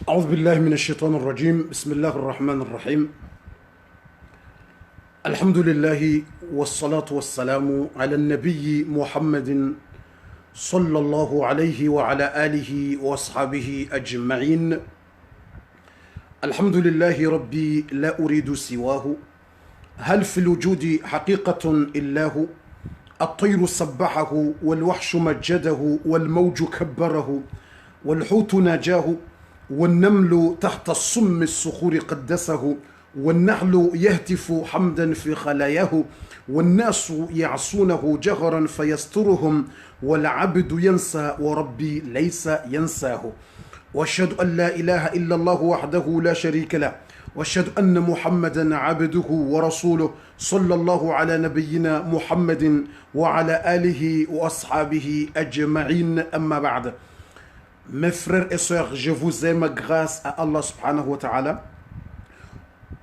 أعوذ بالله من الشيطان الرجيم. بسم الله الرحمن الرحيم. الحمد لله والصلاة والسلام على النبي محمد صلى الله عليه وعلى آله وأصحابه أجمعين. الحمد لله ربي لا أريد سواه، هل في الوجود حقيقة إلا هو؟ الطير سبحه والوحش مجده والموج كبره والحوت ناجاه والنمل تحت الصم الصخور قدسه والنحل يهتف حمدا في خلاياه والناس يعصونه جهرا فيسترهم والعبد ينسى وربي ليس ينساه. واشهد أن لا إله إلا الله وحده لا شريك له، واشهد أن محمدا عبده ورسوله صلى الله على نبينا محمد وعلى آله وأصحابه أجمعين. أما بعد. Mes frères et sœurs, je vous aime grâce à Allah subhanahu wa ta'ala.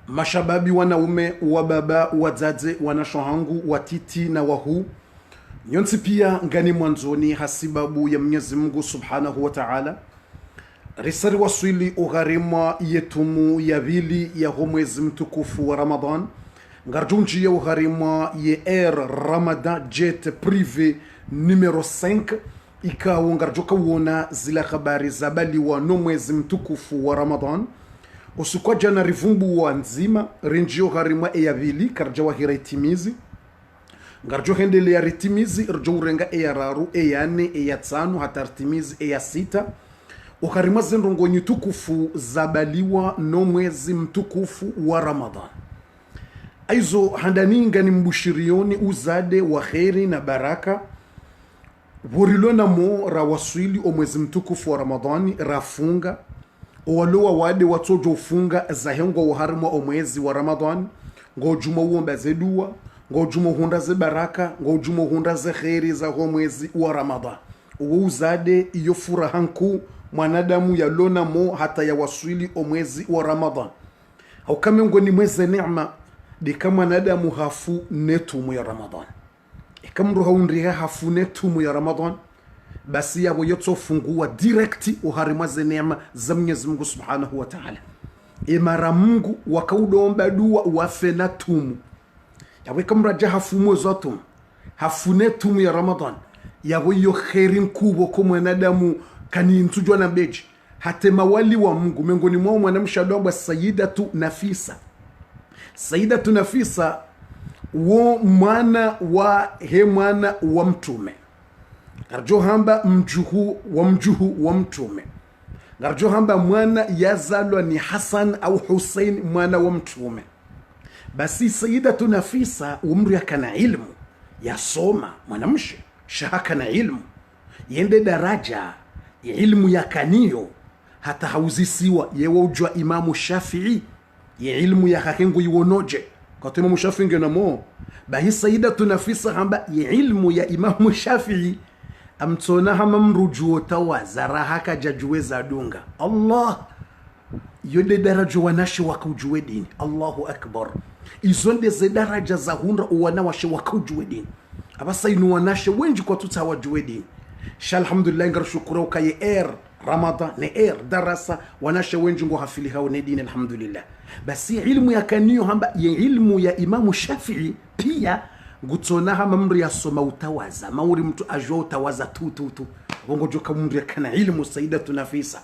Mashababi wanaume, wababa, wazazi, wanashohangu, watiti na wahu. Nyonsi pia ngani mwanzoni hasibabu ya Mwenyezi Mungu subhanahu wa ta'ala. Risari waswili ugharimwa yetumu ya vili ya mwezi mtukufu wa Ramadan. Ngarjunji ya ugharimwa ye Air Ramadan Jet Privé numero 5. Ikawa ngarjoka uona zila habari zabaliwa no mwezi mtukufu wa Ramadan. Usukwa jana rivumbu wa nzima renjio gharimwa ya vili karjawa hira itimizi. Ngarjo hendele ya ritimizi rjo urenga ya raru ya ne ya tano hata ritimizi ya sita. Ukharimwa zenrongo nyutukufu zabaliwa no mwezi mtukufu wa Ramadan. Aizo handaninga ni mbushirioni uzade wa kheri na baraka. Burilona mo rawaswili o mwezi mtukufu wa Ramadhani rafunga owalowa wade watojo ufunga zahengo uharimwa o mwezi wa Ramadhani ngo juma uomba zedua ngo juma hunda ze baraka ngo juma hunda ze kheri za ho mwezi wa Ramadhani uuzade iyo furahanku mwanadamu ya lona mo hata ya waswili o mwezi wa Ramadhani au kama ngo ni mwezi neema de kama mwanadamu hafu netumu ya Ramadhani ikamru haundriha hafune tumu ya Ramadan basi yabo yotofungua direct uharimaze neema za Mwenyezi Mungu Subhanahu wa Ta'ala. Imara Mungu wakaudomba dua wafena tumu yawe kamraja hafumu zotum hafune tumu ya Ramadan yawe yo khairin kubo kwa mwanadamu kani ntujwa na beji hatema wali wa Mungu miongoni mwao mwanamshadwa Sayyidatu Nafisa. Sayyidatu Nafisa wo mwana wa mtume ngarjo hamba mjuhu wa mtume ngarjo hamba mwana yazalwa ni Hassan au Hussein mwana wa mtume. Basi Sayyidatu Nafisa umri akana ilmu yasoma mwanamshe shahaka na ilmu yende daraja ya ilmu ya kaniyo hata hauzisiwa yewa ujwa Imamu Shafi'i ya ilmu ya hakengu iwonoje kwa Imamu Shafi'i ngena mo bahi Sayyidatu Nafisa hamba ya ilmu ya Imamu Shafi'i amtona hama mrujuo tawaza rahaka jajuweza dunga Allah yode daraja wanashi wakaujue dini. Allahu akbar. Izonde ze daraja za hunda wanawashi wakaujue dini abasa inu wanashi wenji kwa tutawajue dini. Alhamdulillah ngar shukura ukaye Air Ramadan ne Air darasa wanashi wenji ngo hafili hao ne dini alhamdulillah. Basi ilmu ya kaniyo hamba ya ilmu ya Imamu Shafi'i pia gutona hama mri ya soma utawaza mauri mtu ajwa utawaza tu wongo joka mri ya kana ilmu Sayyidatu Nafisa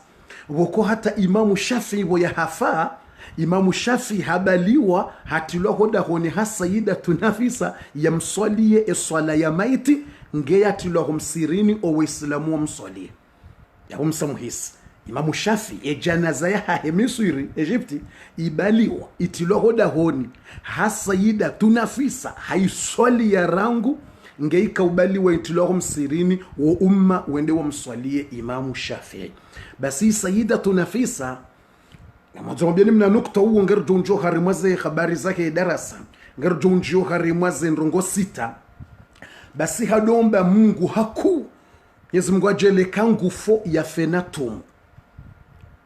woko hata Imamu Shafi'i wo ya hafa Imamu Shafi'i habaliwa hatilo hoda honi ha Sayyidatu Nafisa ya mswalie eswala ya maiti nge yatilo humsirini o waislamu wa mswalie ya humsamuhisi Imamu Shafi janaza ya hahe Misri Egypti ibaliwa itilwa hoda honi hasayida tunafisa haiswali ya rangu ngeika ubaliwa itilwa msirini wa umma wende wa mswalie Imamu Shafi. Basi sayida tunafisa Mwazombieni mna nukta uo ngerjo njo harimwaze habari zake darasa ngerjo njo harimwaze nrongo 6. Basi hadomba Mungu haku Mwenyezi Mungu ajeleka ngufo ya fenatum.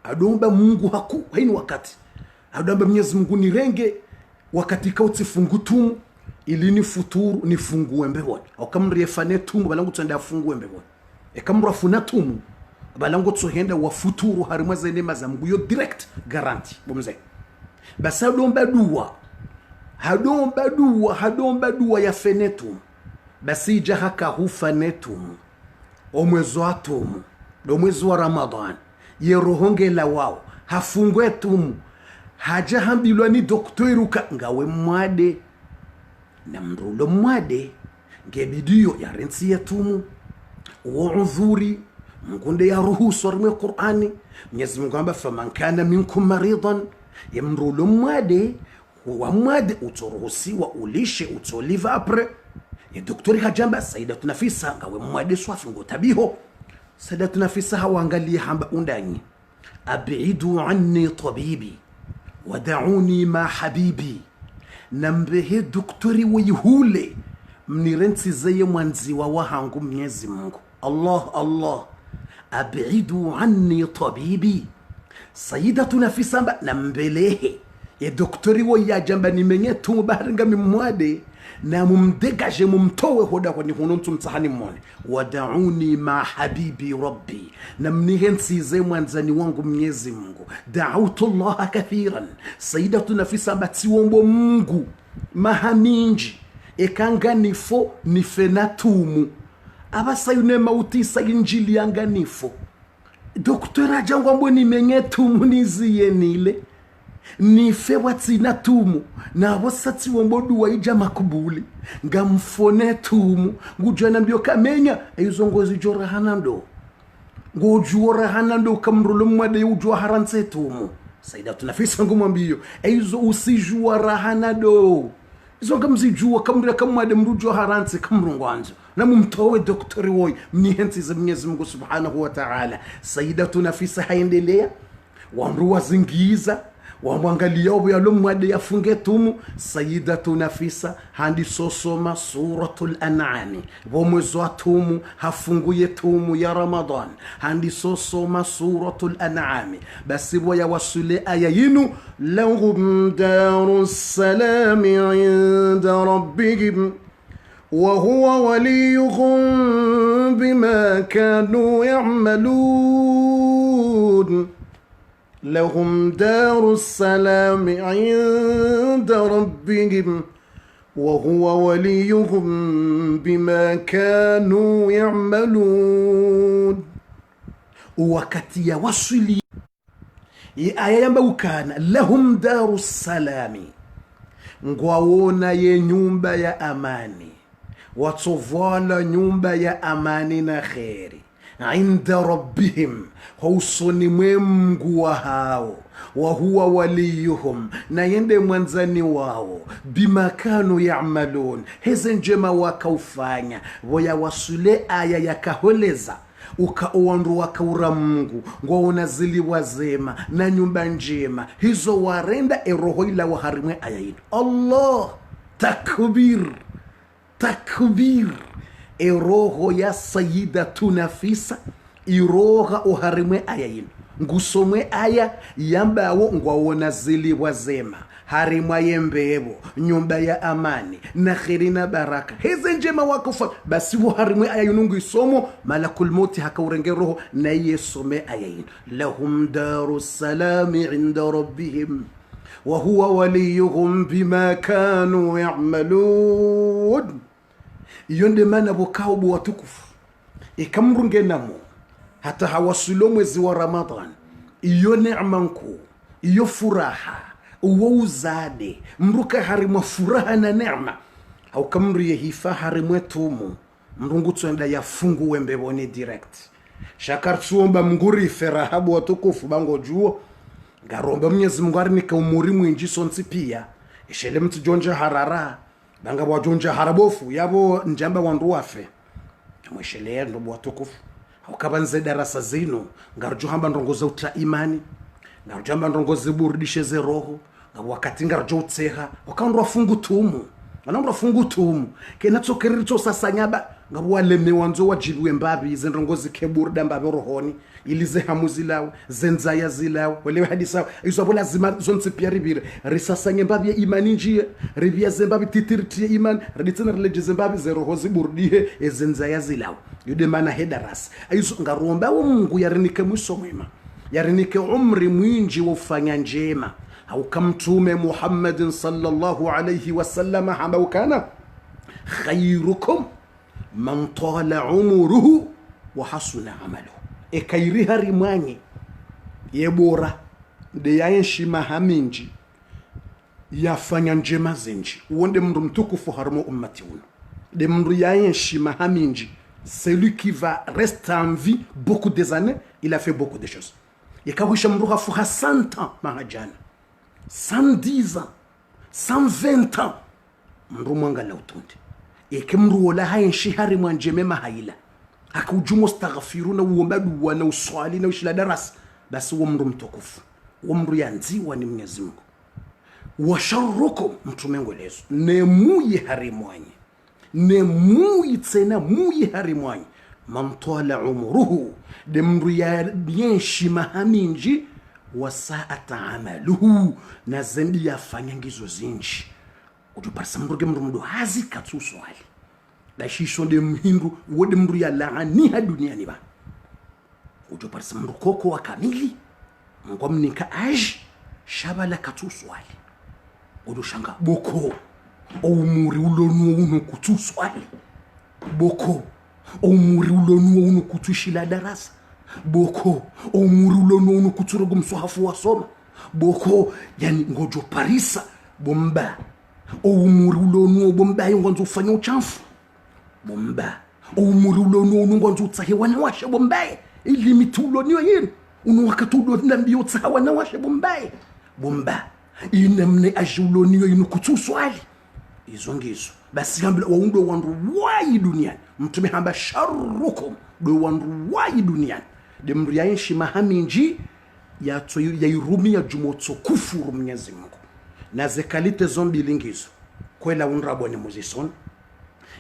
Adomba Mungu haku haini wakati. Adomba Mwenyezi Mungu nirenge wakati kauti fungutumu ili ni futuru ni fungue mbewoni. Au kamri fanetumu balangu tuenda fungue mbewoni. Kamra funatumu balangu tsohenda wa futuru harimwaze nema za Mungu yo direct guarantee bomze. Basi hadomba dua ya fenetum. Basi jahaka hufanetum omwezi wa tumu do mwezi wa Ramadhan yerohonge la wao hafungwe tumu haja hambilwa ni doktoruka ngawe mwade na mrulo mwade ngebidiyo ya rensi ya tumu uudhuri mkunde ya ruhusu rimwe Qur'ani Mwenyezi Mungu amba faman kana minkum maridan ya mrulo mwade wa mwade utoruhusiwa ulishe utoliva apre ya doktori hajamba Saidatu Nafisa ngawe mwade swafungo tabiho Saidatu Nafisa hawangalie hamba undanyi abidu anni tabibi wada'uni ma habibi nambehe doktori wayhule mnirensi zeye mwanzi wa wahangu Mwenyezi Mungu Allah abidu anni tabibi Saidatu Nafisa mba nambelehe ya doktori wayajamba nimenye tumu baharinga mimwade na mumdegaje mumtowe hoda kwa ni hunontu mtahani mwone wada'uni ma habibi rabbi na mnihensi ze mwanzani wangu Mwenyezi Mungu da'autu Allah kathiran Saidatu Nafisa bati wombo Mungu mahaminji ekanga nifo nifenatumu abasa yune mautisa injili yanga nifo doktora jangwa mboni menyetumu niziye nile nife watsina tumu na wasati wombodu waija makubuli ngamfone tumu ngujana mbio kamenya ayuzongozi jora hanando ngujora hanando kamrulo mwade ujwa haranse tumu Saidatu Nafisa ngumwambio ayuzo usijua rahanado izo ngamzijua kamra kamwade mrujwa haranse kamrungwanzo na mumtowe doktori woy mnihensi za Mwenyezi Mungu Subhanahu wa Ta'ala. Saidatu Nafisa haendelea wamruwa zingiza wamwangalia obo yalo mwade yafunge tumu Saidatu Nafisa handi sosoma suratul An'am mwezi wa tumu hafunguye tumu ya Ramadhan handi sosoma suratul An'am basi boya wasule aya yinu lahum darus salam inda rabbihim wa huwa waliyuhum bima kanu ya'malun لهم دار السلام عند ربهم وهو وليهم بما كانوا يعملون. wakati ya wasuli aya yamba ukana lahum daru salami ngwaona ye nyumba ya amani watovala nyumba ya amani na khairi inda rabbihim hausoni Mungu wa hao wa huwa waliyuhum na yende mwanzani wao bima kanu ya'malun heze njema wakaufanya waya wasule aya yakaholeza ukaoandu wakaura Mungu ngwaona zili wazema na nyumba njema hizo warenda eroho ila waharimwe aya yetu Allah takbir eroho ya Saidatu Nafisa iroha uharimwe aya yinu ngusomwe aya yambawo ngwaona zili wazema harimwa yembebo nyumba ya amani na khiri na baraka hizi njema wakufa basi uharimwe aya yinu nguisomo malakul mauti hakaurenge roho na yesome aya yinu lahum darus salami inda rabbihim wa huwa waliyuhum bima kanu ya'malun. Yonde mana bukaubu watukufu ikamrunge namo hata hawasulo mwezi wa Ramadhan iyo neema nkuu iyo furaha uwo uzade mruka harimwa furaha na neema au kamriye hifa harimwe tumu mrungu tuenda ya fungu wembeboni direct shakartsumba mnguri ferahabu watukufu bango juo ngaromba Mwenyezi Mungu arinike umuri mwinji sonsi pia ishele mtu jonja harara banga wajonja harabofu yabo njamba wandu wafe mwishele ndo watukufu ukabanze darasa zino ngarjo hamba ndongoza uta imani ngarjo hamba ndongoza burdishe ze roho wakati ngarjo utseha wakandwa fungu tumu anandwa fungu tumu kenatsokerito sasanyaba ngabwaleme wanzo wajibiwe mbabi zendongozi keburda mbabe rohoni ilize hamuzi lawo zenzaya zilawo wale hadisa izo lazima zonse pia ribire risasanye mbabi ya imani njie ribia zembabi titirti iman raditsena relege zembabi zerohozi burdihe ezenzaya zilawo yude mana hedaras izo ngaromba Mungu yarinike mwiso mwema yarinike umri mwinji wofanya njema au kamtume Muhammadin sallallahu alayhi wasallam hamba ukana khairukum man tala umuruhu wa hasuna amaluhu ekairi hari mwanyi yebora de yaenshima haminji yafanya njema zinji uonde mndu mtukufu harimo ummati uno de mndu yaenshima haminji celui qui va rester en vie beaucoup des années il a fait beaucoup de choses yakawisha mndu hafuha 100 ans mahajana 110 ans 120 ans mndu mwanga la utunde ekemru wala hayenshi hari mwanjeme mahaila akujumo staghfiruna uombadu wana uswali na ushila darasa basi uo mndu mtukufu uo mndu yanziwa ni Mwenyezi Mungu wa sharrukum mtume ngwelezo nemuye hari mwanyi nemuye tsena muye hari mwanyi man tala umruhu de mndu ya yenshi mahaminji wa sa'ata amaluhu na zendi yafanya ngizo zinji utuparisa mruge mru hazi katsu swali la shisho de mhindu wode mru ya laani ha duniani ba utuparisa mru koko wa kamili ngomnika aj shabala katsu swali udushanga boko umuri ulonu uno kutsu swali boko umuri ulonu uno kutushila darasa boko umuri ulonu uno kuturogo mswahafu wasoma boko yani ngojo parisa bomba umuri ulonu bomba ngonzo ufanya uchafu bomba umuri ulonu ngonzo utsahewa na washe bomba ili mitulo niyo yenu uno wakatudo ndambio tsahewa na washe bomba inemne ajulo niyo inu kutuswali izo ngizo basi hambla waundo wandu wayi duniani mtume hamba sharrukum do wandu wayi duniani de mru yaenshi mahaminji ya irumi ya jumotso kufuru Mwenyezi Mungu na zekalite zombi lingizo kwela unrabo ni muzison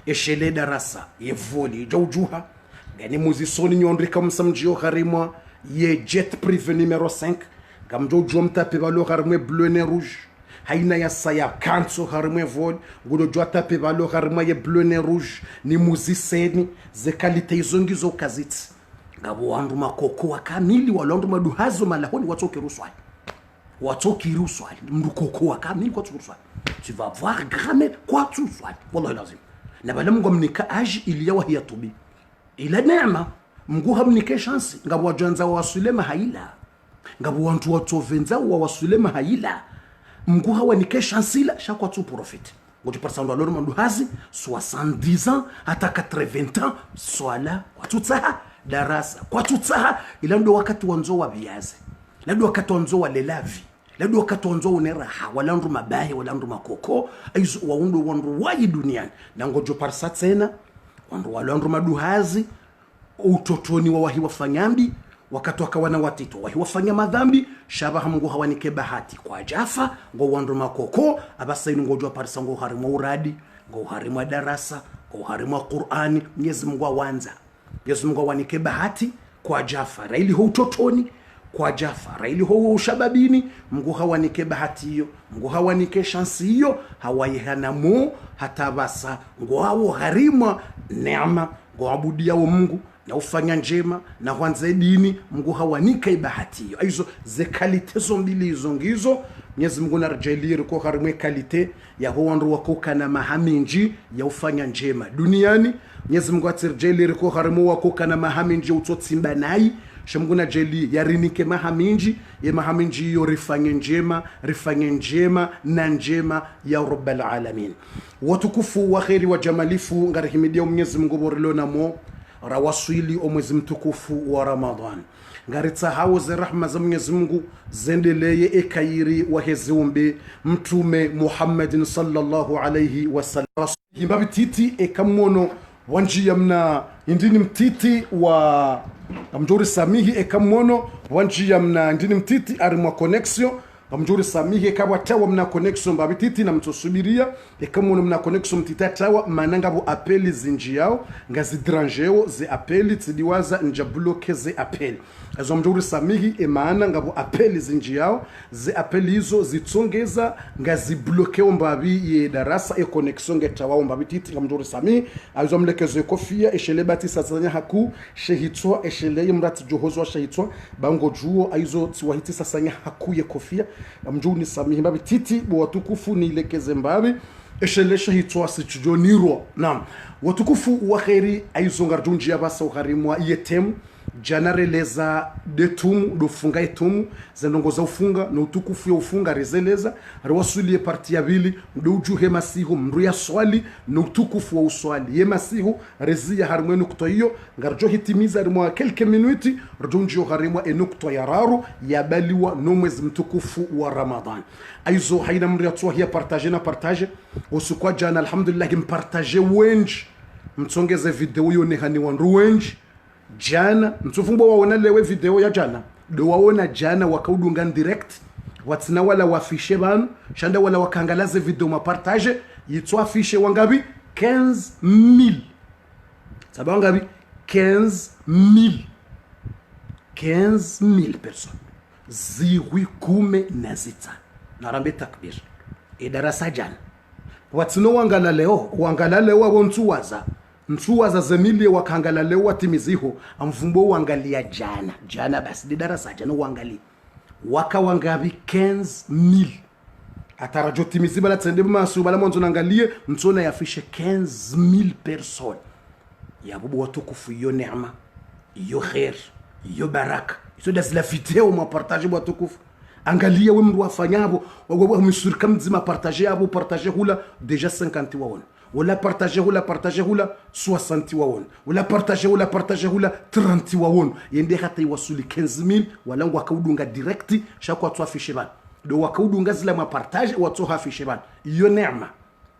eshele darasa yevoli jaujuha gani muzisoni nyondrika msamjio harimwa ye jet privé numéro 5 gamjo jomta pe balo harimwe bleu et rouge haina ya saya kanso harimwe vol gudo jota pe balo harimwe ye bleu et rouge ni muziseni zekalite izongizo kaziti ngabo wandu makoko wakamili walondu maduhazo malahoni watoke ruswali watoki ruswali mndu koko wakamili kwa ruswali tu vas voir grammaire kwa ruswali wallahi lazim na bala mungu mnika aji iliyawa hiya tubi ila neema mungu hamnike chance ngabo wajanza wasulema haila ngabo wantu watovenza wasulema haila mungu hawa nike chance ila shakwa tu profite ngoto persando aloro manduhazi 70 ans hata 80 ans swala watu tsaha darasa kwa tutsaha ila ndo wakati wanzo wa viazi ndo wakati wanzo wa lelavi ndo wakati wanzo uneraha wala ndo mabaye wala ndo makoko aizo waundo wandu wayi duniani na ngojo parsa tena wandu wala ndo maduhazi utotoni wa wahi wafanyambi wakati wakawana watito wahi wafanya madhambi shabaha mungu hawanike bahati kwa jafa ngo wandu makoko abasaini ngojo parsa ngo harimo uradi ngo harimo darasa ngo harimo Qur'ani Mwenyezi Mungu awanza Yesu Mungu wanike bahati kwa Jafara ili ho utotoni kwa Jafara ili ho ushababini Mungu hawanike bahati hiyo Mungu hawanike chance hiyo hawaihanamu hata basa ngo hao harima neema ngo abudia wa Mungu na ufanya njema na kwanza dini Mungu hawanike bahati hiyo hizo ze kalite zombili hizo ngizo Mwenyezi Mungu narjeliri kwa harimwe kalite ya ho wandu wakoka na mahaminji ya ufanya njema duniani Mwenyezi Mungu atirjeliri kwa harimu wakoka na mahaminji utotsimba nai Mungu na jeli yarinike mahaminji ya mahaminji hiyo rifanye njema na njema ya Rabbal Alamin watukufu wa khairi wa jamalifu ngarihimidia Mwenyezi Mungu borilo namo rawaswili o mwezi mtukufu wa Ramadhan. Ngaritsa hao ze rahma za Mwenyezi Mungu zendeleye ekairi wa heziumbe mtume Muhammadin sallallahu alayhi wasallam. Himbabi titi ekamono wanjia mna indini mtiti wa amjuri samihi ekamono wanjia mna indini mtiti arimwa connection amjuri samihi kawa tawa mna connection babi titi na mtosubiria ekamono mna connection mtita tawa mananga bu apeli zinji yao ngazi dranjeo ze apeli tsidiwaza nja bloke ze apeli azo mjuri samihi emaana ngabo apeli zinji yao ze apeli hizo zitsongeza ngazi blokeo mbabi ye darasa e connection ngetawa mbabi titi la mjuri samihi azo mlekezo kofia eshele bati sasanya haku shehitwa eshele mrati johozo shehitwa bango juo aizo tiwahiti sasanya haku ye kofia mjuni samihi mbabi titi bo watukufu ni lekeze mbabi eshele shehitwa sichujoniro naam watukufu wa khairi aizo ngarjunji abasa ukharimwa yetemu janareleza detumu dofunga etumu zenongoza ufunga no utukufu ya ufunga rezeleza rawasulie parti ya bili ndojuhe masihu mru ya swali no utukufu wa uswali ye masihu rezia harimwe nukto hiyo ngarjo hitimiza rimwa kelke minuti rjonjo harimwa enukto ya raru ya baliwa no mwezi mtukufu wa Ramadhan. Aizo haina mru ya tuwa hiya partage na partage usukwa jana alhamdulillah mpartage wenji mtsongeze video yone hani wanru wenji jana mtufumbo waona lewe video ya jana do waona jana wakaudunga direct watsina wala wafishe banu shanda wala wakangalaze video mapartage yitwa afishe wangabi 15000 sababu wangabi 15000 personnes ziwi kume na zita narambe takbir darasa jana watsina wangala leo wontuwaza mtuwaza zemilie wakangala leo watimiziho amvumbo wangalia jana basi di darasa jana wangalia waka wangabi 15000 atarajo timiziba la tsende masu bala mwanzo nangalie mtsona yafishe 15000 personnes ya bubu watukufu yo neema yo khair yo baraka iso das la video ma partage watukufu angalia we mru wafanyabo wewe mshirika mzima partage yabo partage hula deja 50 waona wala partager hula 60 wawon wala partager hula 30 wawon yende hata iwasuli 15000 wala wakaudunga direct shakwa tu afishe ban do wakaudunga zila ma partage watu afishe ban iyo neema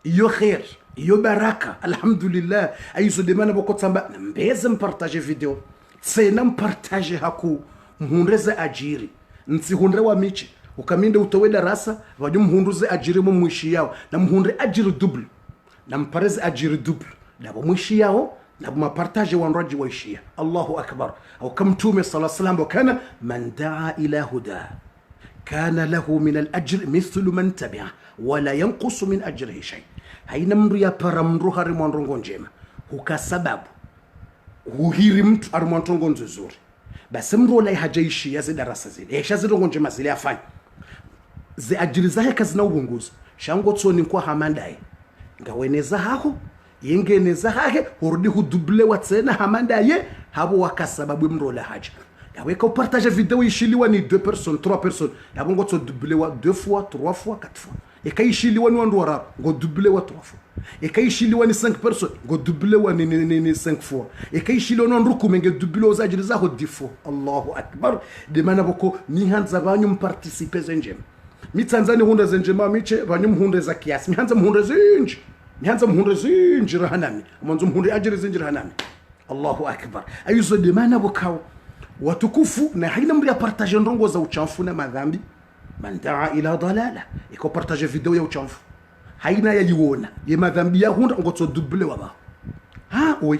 iyo khair iyo baraka alhamdulillah aizo demana bokotsamba mbeze mpartager video tsena mpartager haku mhundreza ajiri nsihundre wa michi ukaminde utowe darasa wajum mhunduze ajiri mu mwishi yao na mhundre ajiri double na mpareze ajiri double nabo mwishi yao nabo mapartage wanraji waishia Allahu akbar au kamtume sallallahu alayhi wasallam kana man daa ila huda kana lahu min al-ajr mithlu man tabi'a wala yanqus min ajrihi shay. Haina mru ya para mru hari mwanrongo njema hukasababu huhiri mtu ari mwanrongo nzuri basi mru wala hajaishi ya darasa zile esha zirongo njema zile afanye ze ajiri zake kazi na ubunguzi shango tsoni kwa hamandai ngaweneza hako yengeneza hake urudi huduble watsena hamandaye habo wakasababu mrola haja yaweka partage video ishiliwa ni 2 personnes 3 personnes yabo ngotso double wa 2 fois 3 fois 4 fois ekaishiliwa ni wandu wara ngo double wa 3 fois ekaishiliwa ni 5 personnes ngo double wa ni 5 fois ekaishiliwa no nruku menge double wa zajiri zaho 10 fois Allahu akbar de mana boko ni hanza banyu mparticiper zenjem mi Tanzania hunda zenjema miche banyu mhunde za kiasi mi hanza mhunde zinji rahanami mwanzo mhunde ajiri zinji rahanami Allahu akbar ayuzo de mana bokao watukufu na haina mri ya partage ndongo za uchamfu na madhambi man daa ila dalala iko partage video ya uchamfu haina yaliona ye madhambi ya hunda ngotso double waba ha oi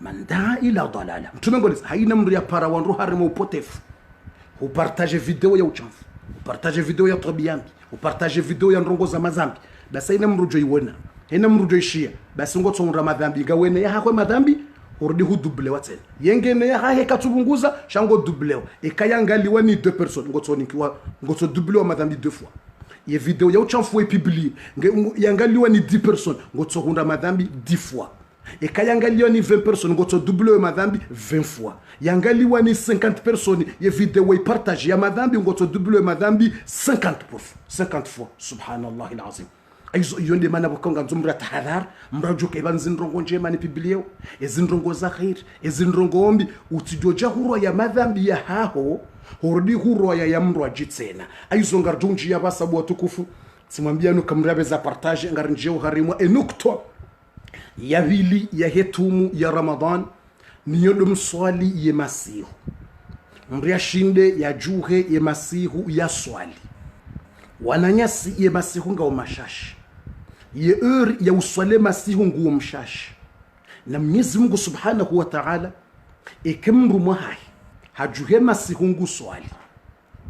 man daa ila dalala mtume ngolisa haina mri ya para wanru harimo upotefu upartage video ya uchamfu upartage video ya tabiambi upartage video ya ndongo za mazambi basi haina mrujo iwona haina mrujo ishia basi ngotso nra madhambi gawene ya hakwe madhambi urudi double watsena yengene ya hahe katubunguza shango double ekayangaliwa ni 2 personnes ngotso double wa madhambi 2 fois ye video ya uchamfu publier yangaliwa ni 10 personnes ngotso hunda madhambi 10 fois ekayangaliwa ni 20 personnes ngotso double wa madhambi 20 fois yangaliwa ni 50 personnes ye video wa partage ya madhambi ngotso double wa madhambi 50 fois subhanallah alazim aizo yonde mana bukonga nzumra tahadhar mrajuke banzinrongo njema ni biblio ezinrongo za khair ezinrongo ombi utijoja hurwa ya madhambi ya haho hordi hurwa ya mru ajitsena aizo ngarjunji ya basabu watukufu simwambia nuka mrabe za partage ngarnjeo harimwa enukto ya vili ya hetumu ya Ramadan niyo mswali ye masihu mria shinde ya juhe ye masihu ya swali wananyasi ye masihu nga umashashi ye ya uswale masihu ngu umshashi na Mwenyezi Mungu Subhanahu wa Ta'ala ikimru mahai hajuhe masihu ngu swali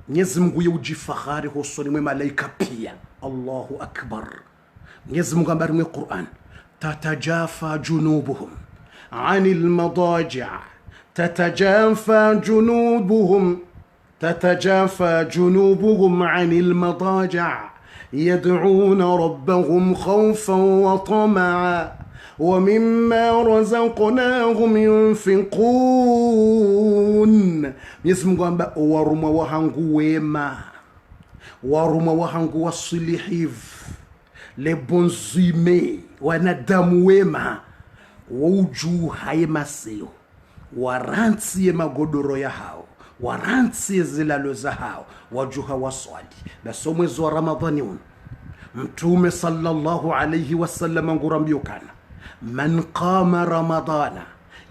Mwenyezi Mungu ye ujifakhari hosoni mwe malaika pia Allahu akbar Mwenyezi Mungu ambari mwe Qur'an tatajafa junubuhum anil madaji' تتجافى جنوبهم عن المضاجع يدعون ربهم خوفا وطمعا ومما رزقناهم ينفقون يسمى kwamba waruma wahangu wema waruma wahangu wasilihiv le bonzime wanadamu wema wujuhaye maseo warantie magodoro ya hao warantie zilalo za hao wajuha waswali basi mwezi wa Ramadhani mtume sallallahu alayhi wasallam ngurambio kana man qama ramadana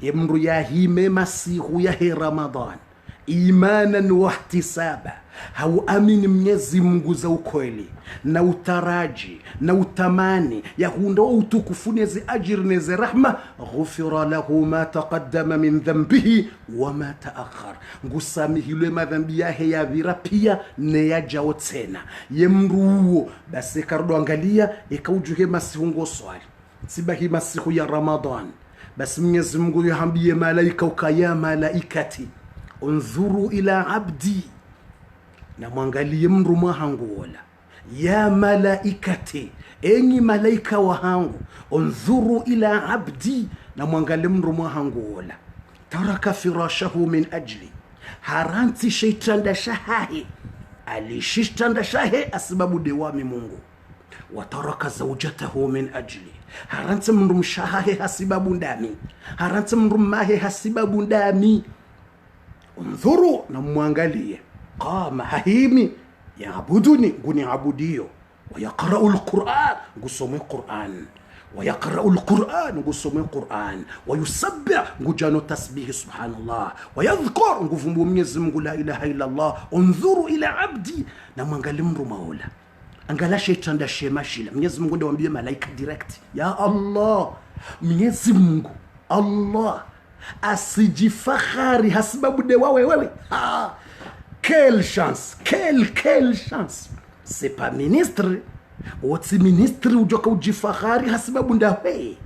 yamru yahime masihu ya Ramadhan imanan wa ihtisaba hau amini Mwenyezi Mungu za ukweli na utaraji na utamani ya hundo utukufu nezi ajiri nezi rahma ghufira lahu ma taqaddama min dhanbihi wa ma ta'akhkhar ngusamihilwe madhambi yake ya vira pia ne yajao tena yemruo basi kardo angalia ikaujuhe masihu ngoswali sibahi masihu ya Ramadan basi Mwenyezi Mungu yahambie malaika ukaya malaikati unzuru ila abdi na mwangalie mru mwahangu wala ya malaikati enyi malaika wahangu unzuru ila abdi na mwangalie mru mwahangu wala taraka firashahu min ajli haranti shaitanda shahahi alishitanda shahe asbabu dewami Mungu wataraka zawjatahu min ajli haranti mru mshahahe hasibabu ndami haranti mru mahe hasibabu ndami unzuru na mwangalie qama hahimi yaabuduni nguni abudio ويقرأ القرآن ngusome Qur'an ويقرأ القرآن ngusome Qur'an ويسبح ngujano tasbih subhanallah ويذكر nguvumbu Mwenyezi Mungu la ilaha illa Allah unzuru ila abdi na mwangalie mru maula angala shaitanda shemashila Mwenyezi Mungu ndio ambie malaika direct ya Allah Mwenyezi Mungu Allah asijifakhari hasibabu de wewe quelle chance quelle chance c'est pas ministre woti ministre ujoka ujifakhari hasibabu ndawe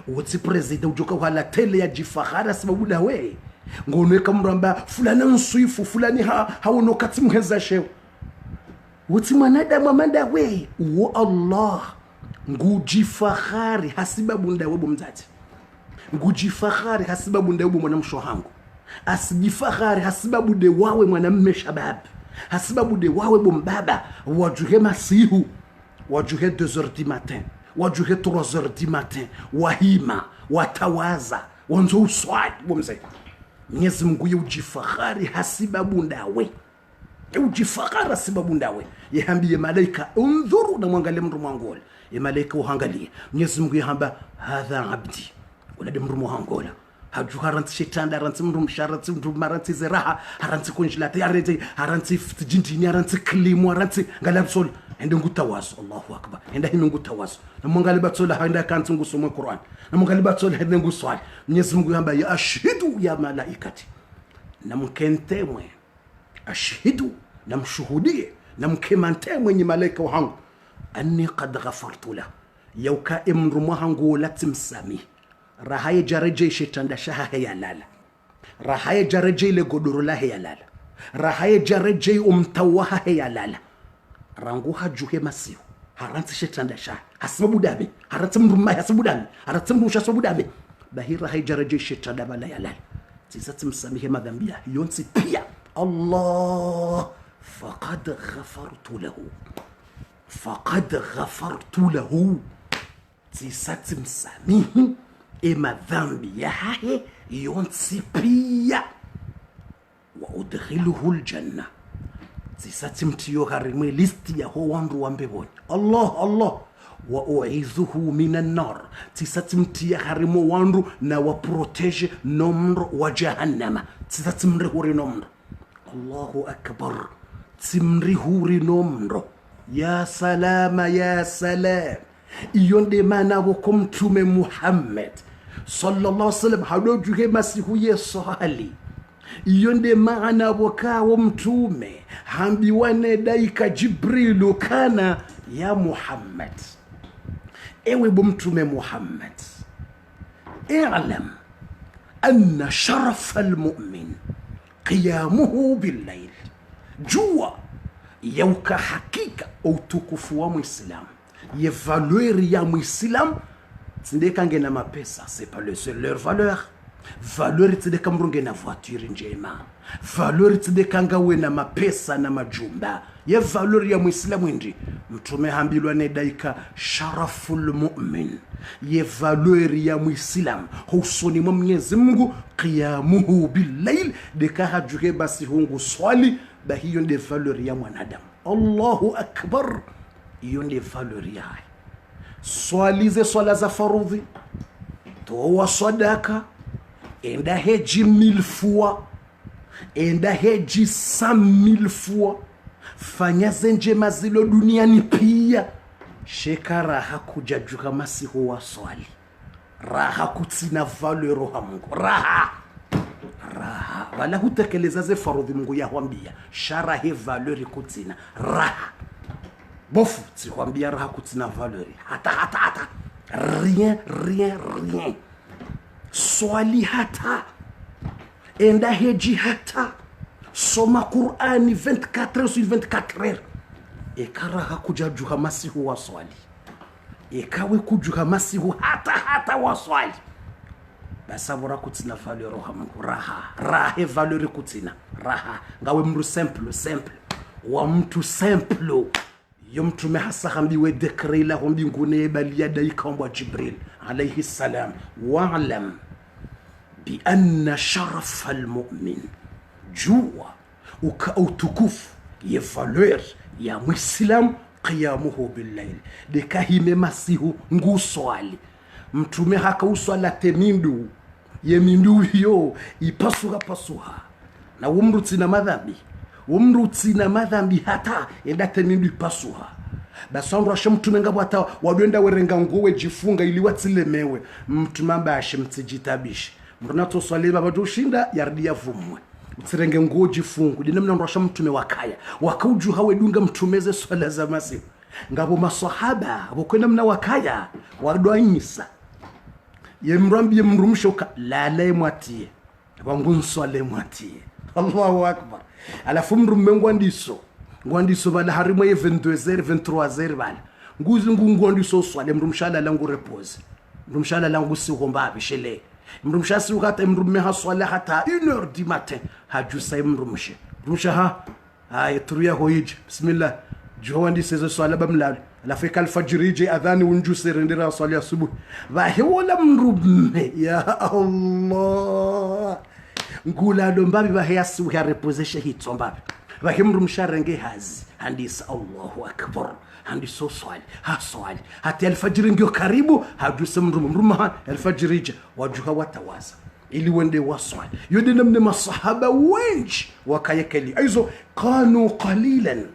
woti president ujoka wala tele ya jifakhari hasibabu ndawe ngonweka mramba fulani nsuifu fulani hauno kati muheza shew woti mwanadamu amanda we wo Allah ngujifakhari hasibabu ndawe bomzati ngujifakhari hasibabu ndawe mwanamsho hangu asijifakhari hasibabu de wawe mwanamme shabab hasibabu de wawe bombaba wajuhe masihu wajuhe 2h du matin wajuhe 3h du matin wahima watawaza wanzo uswadi bomze Mwenyezi Mungu yujifakhari hasibabu ndawe ujifakhari hasibabu ndawe yahambie malaika unzuru na mwangalie mru mwangola ya malaika uhangalie Mwenyezi Mungu yahamba hadha abdi wala de mru mwangola haju haranti shitanda haranti mru msharanti mru maranti zeraha haranti konjilata haranti haranti jindini haranti klimu haranti ngalabsol ende ngutawazo Allahu akbar ende himi ngutawazo na mwangali batsola haenda kanti ngusome Qur'an na mwangali batsola hende nguswali Mwenyezi Mungu yamba ya ashhidu ya malaikati na mkentemwe ashhidu na mshuhudie na mkemantemwe ni malaika wangu anni qad ghafartu la yauka imru mwangu latimsami rahaye jaraje shitanda shaha ya lala rahaye jaraje le godoro la ya lala rahaye jaraje umtawaha ya lala rangu hajuhe masihu haranti shitanda shaha hasibabu dami haranti mrumma hasibabu dami haranti mrusha sababu dami bahira haye jaraje shitanda bala ya lala tisati msamihe madhambi yonsi pia Allah faqad ghafartu lahu faqad ghafartu lahu, tisati msamihi madhambi yahe yonsi pia, wa udkhiluhu aljanna, tisati mtiyo harimwe listi ya ho wandu wambeboni. Allah wa uizuhu minan nar, tisati mtiya harimo wandu na wa protege nomro wa jahannama, tisati mre huri nomro. Allahu akbar, timri huri nomro. Ya salama ya salam. Iyonde mana wakum tume Muhammad sallallahu alaihi wasallam hadojuhe masihu yesali. Iyonde maana wakawo mtume hambiwane daika Jibrilu kana ya Muhammad. Ewe bumtume Muhammad, i'lam anna sharaf almu'min qiyamuhu billayl. Jua yauka hakika utukufu wa Muislamu, ye valeur ya Muislamu tindeka ngena mapesa, c'est pas le seul leur valeur. Valeur tindeka mrunge na voiture njema, valeur tindeka ngawe na mapesa na majumba. Ye valeur ya Muislamu ndi mtume hambilwa ne daika sharaful mu'min. Ye valeur ya Muislamu husoni mwa Mwenyezi Mungu qiyamuhu billayl, deka hajuke basi hungu swali, ba hiyo nde valeur ya mwanadamu. Allahu akbar, hiyo nde valeur ya swalize swala za farudhi, toa sadaka, enda heji 1000 fois, enda heji 100,000 fois, fanya zenje mazilo duniani pia. Sheka raha kujajuka masihu wa swali, raha kutina valeur ha Mungu, raha wala hutekeleza ze farudhi Mungu yahwambia shara he valeur kutina raha. Bofu tikwambia raha kutina valeur hata rien swali hata, enda heji hata, soma Qur'ani 24 heures sur 24 heures. Ekaraha kujajuha masihu wa swali, ekawe kujuha masihu hata wa swali, basabura kutina valeur ha Mungu, raha he valeur kutina raha. Ngawe mru simple wa mtu simple yo mtume hasa hambiwe dekre la mbinguni balia daika wa Jibril alayhi salam, wa'lam bi anna sharaf almu'min, jua utukufu ye valeur ya Muislam qiyamuhu billayl, dekahime masihu nguswali. Mtume haka uswala temindu ye mindu yo ipasuha na umruti na madhambi hata enda temindu ipasuha. Basandro ashamtume ngabo hata wadwenda werenga ngowe jifunga ili watilemewe. Mtume ambashe mtijitabishi mrunato swali baba dushinda yardia vumwe utirenge ngo jifungu dina mna ndosha mtume wakauju hawe dunga mtumeze swala za masihu. Ngabo maswahaba bokwenda mna wakaya wadwanyisa ye mrambi mrumshoka lale mwatie wangunso le mwatie. Allahu akbar. Alafu mrumme ngwandiso bala harimo ye 22h 23h bala nguzi ngwandiso swale mrumshala langu repose, mrumshala langu sihomba bishele, mrumshasi ukata mrumme haswala hata 1h du matin hajusa mrumsha turuya hoyij bismillah jowandi sezo swala bamlal la fika alfajiri adhani unjuse rendera swali asubuhi bahewola mrumme. Ya Allah, ngula lombabi baheyasi ya reposition hitsombabi bahimrumsha renge hazi handisa Allahu akbar, handiso swali hata alfajiri ngio karibu hajuse mrumme alfajiri wajuha watawaza ili wende waswali. Yode namne masahaba wengi wakayekeli aizo kanu qalilan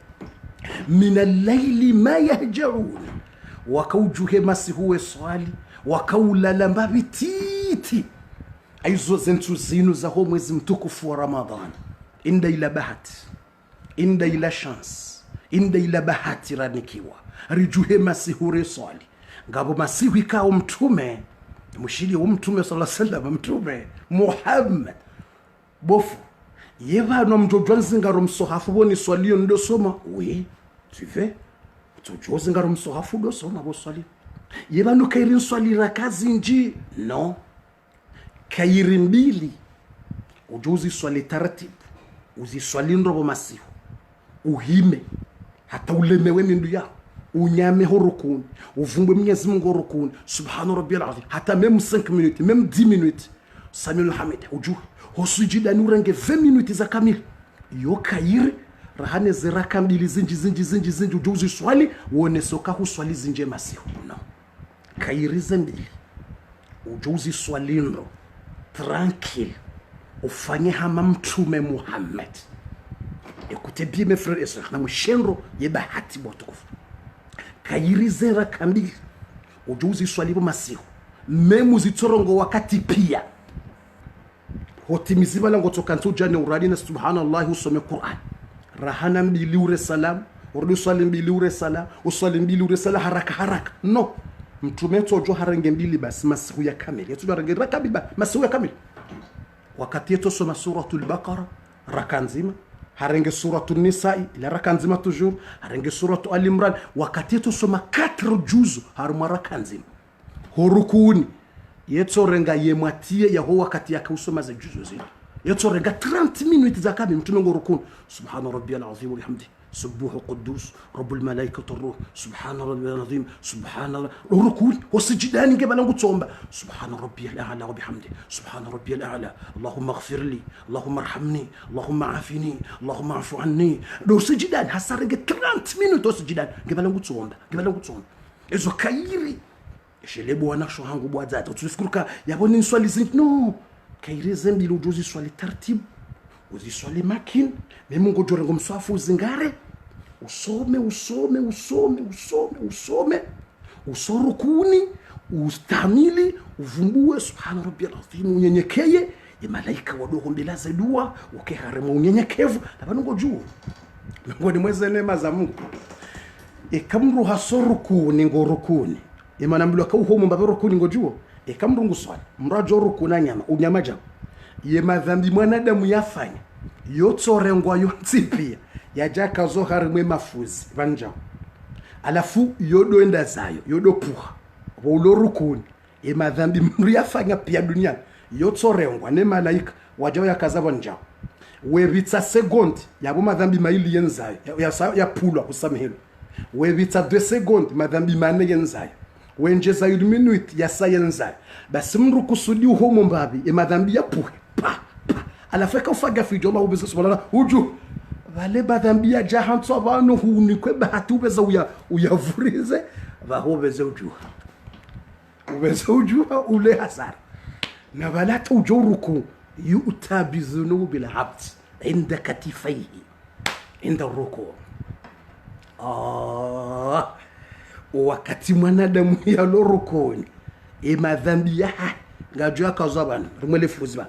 min al-layli ma yahjaun, wakaujuhe masihu swali wakaulala mbabititi aizo zentu zinu za ho mwezi mtukufu wa Ramadhan. Inda ila bahati, inda ila chance, inda ila bahati ranikiwa rijuhe masihu swali. Ngabo masihu ikao mtume mushili wa mtume sallallahu alaihi wasallam, mtume Muhammad bofu yeva no mjojwanzi ngaro msohafu boni swalio ndo soma oui tu fais tujozi ngaro msohafu ndo soma bo swali yeva no kairin swali rakazi nji no kairin mbili ujuzi swali taratibu uzi swali ndobo masihu uhime hata ulemewe mindu yao unyame horukuni uvumbe Mwenyezi Mungu horukuni subhana rabbiyal azim hata même 5 minutes même 10 minutes Samiul Hamid uju hosujida nurenge 20 minutes za kamili yo kairi rahane ziraka mbili zinji ujuzi swali uone soka huswali zinje masihu no kairi zembili ujuzi swalindo tranquille ufanye hama mtume Muhammad. Écoutez bien mes frères et sœurs, na mshenro yebahati botukufu kairize rakambili ujuzi swalibo masihu memu zitorongo wakati pia hotimiziba lango tokantu jane uradi na subhanallah usome Qur'an rahana mbili ure salam urdu swali mbili ure salam uswali mbili ure salam haraka no mtume tojo harenge mbili basi masihu ya kamili yetu harenge rakabiba masihu ya kamili wakati yetu soma suratul Baqara rakanzima harenge suratul Nisa ila rakanzima toujours harenge suratul Al Imran wakati yetu soma 4 juzu haruma rakanzima horukuni yetu renga yematie ya ho wakati yake usoma za juzu zile yetu renga 30 minutes za kabi mtume ngorukuni subhana rabbiyal azim wa bihamdi سبوح قدوس رب الملائكة الروح سبحان ربي العظيم سبحان الله ركوع وسجدان قبل أن تصوم سبحان ربي الأعلى وبحمده سبحان ربي الأعلى اللهم اغفر لي اللهم ارحمني اللهم عافني اللهم اعف عني لو سجدان هسرق 30 minutes وسجدان قبل أن تصوم إذا كايري شلبو وانا شو هانغو بوازات وتذكرك يا بني نسوالي زنت نو كايري زنبي لو جوزي سوالي ترتيب uziswali makini mimi ngojore ngomswafu zingare usome usorukuni ustamili uvumbue subhana rabbiyal azim unyenyekeye malaika wadogo mbele za dua ukeharema unyenyekevu labda ngojua ngoni mweze neema za Mungu ikamru hasorukuni ngorukuni imana mbilo ka uhomo mbaberukuni ngojua ikamru nguswali mrajo rukuna nyama unyama jabu ye madhambi mwanadamu yafanya yotorengwa yontipia yajaka zo harimwe mafuzi banja alafu yodo enda zayo yodo puha bolorukuni ye madhambi mri yafanya pia dunia yotorengwa ne malaika wajao yakazaba njao webitsa second yabo madhambi maili yenzayo ya pulwa kusamehelo webitsa 2 second madhambi mane yenzayo wenjeza minute ya sayenzayo basi mru kusudi uhomo mbabi ye madhambi ya puha alafeka ufaga fijo maubeza subhanallah uju vale badambia jahanto abantu hunikwe bahati ubeza uyavurize bahobeze ujuha ule hasara na balata ujuruku yu'tabizunu bil abd inda katifaihi inda ruku wakati mwanadamu ya lorukoni madhambi ya ngajua kazabana rumele fuzba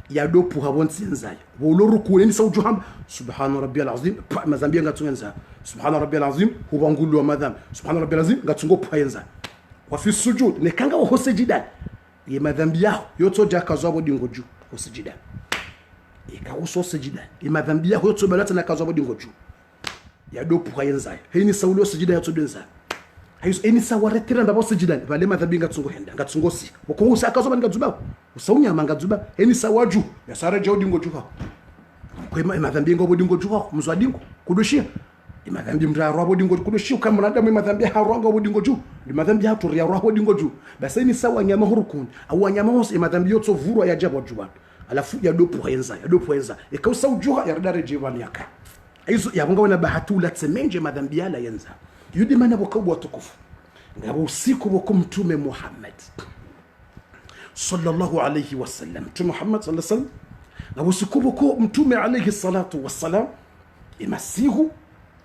yadopu habonsi nzayo bolorukuni ni sawjuham subhana rabbiyal azim mazambi ngatungenza subhana rabbiyal azim hubangulu wa madham subhana rabbiyal azim ngatungo phayenza wa fi sujud ne kanga wo hosejida ye madhambi yao yoto jaka zabo dingoju hosejida ikawuso sejida ye madhambi yao yoto balata na kazabo dingoju yadopu phayenza heni sawulo sejida yoto denza hayo eni sawaretira ndabo sejida bale madhambi ngatungo henda ngatungosi bokongo sakazoba ngazuba usaunya mangazuba eni sawaju ya sara jodi ngojuha kwema madhambi ngo bodingo juha mzwadingo kudushia madhambi mraro bodingo kudushia kama mwanadamu madhambi harongo bodingo ju ni madhambi hatu ya roho bodingo ju basi eni sawa nyama hurukuni au nyama hose madhambi yoto vurwa ya jabo juba alafu ya dopo henza ikausa ujuha ya radare jivani yaka hizo yabonga wana bahatula tsemenje madhambi yala yenza yudi mana bokabwa tukufu ngabo usiku boko mtume Muhammad sallallahu alayhi wasallam tu Muhammad sallallahu alayhi wasallam ngabo usiku boko mtume alayhi salatu wassalam imasihu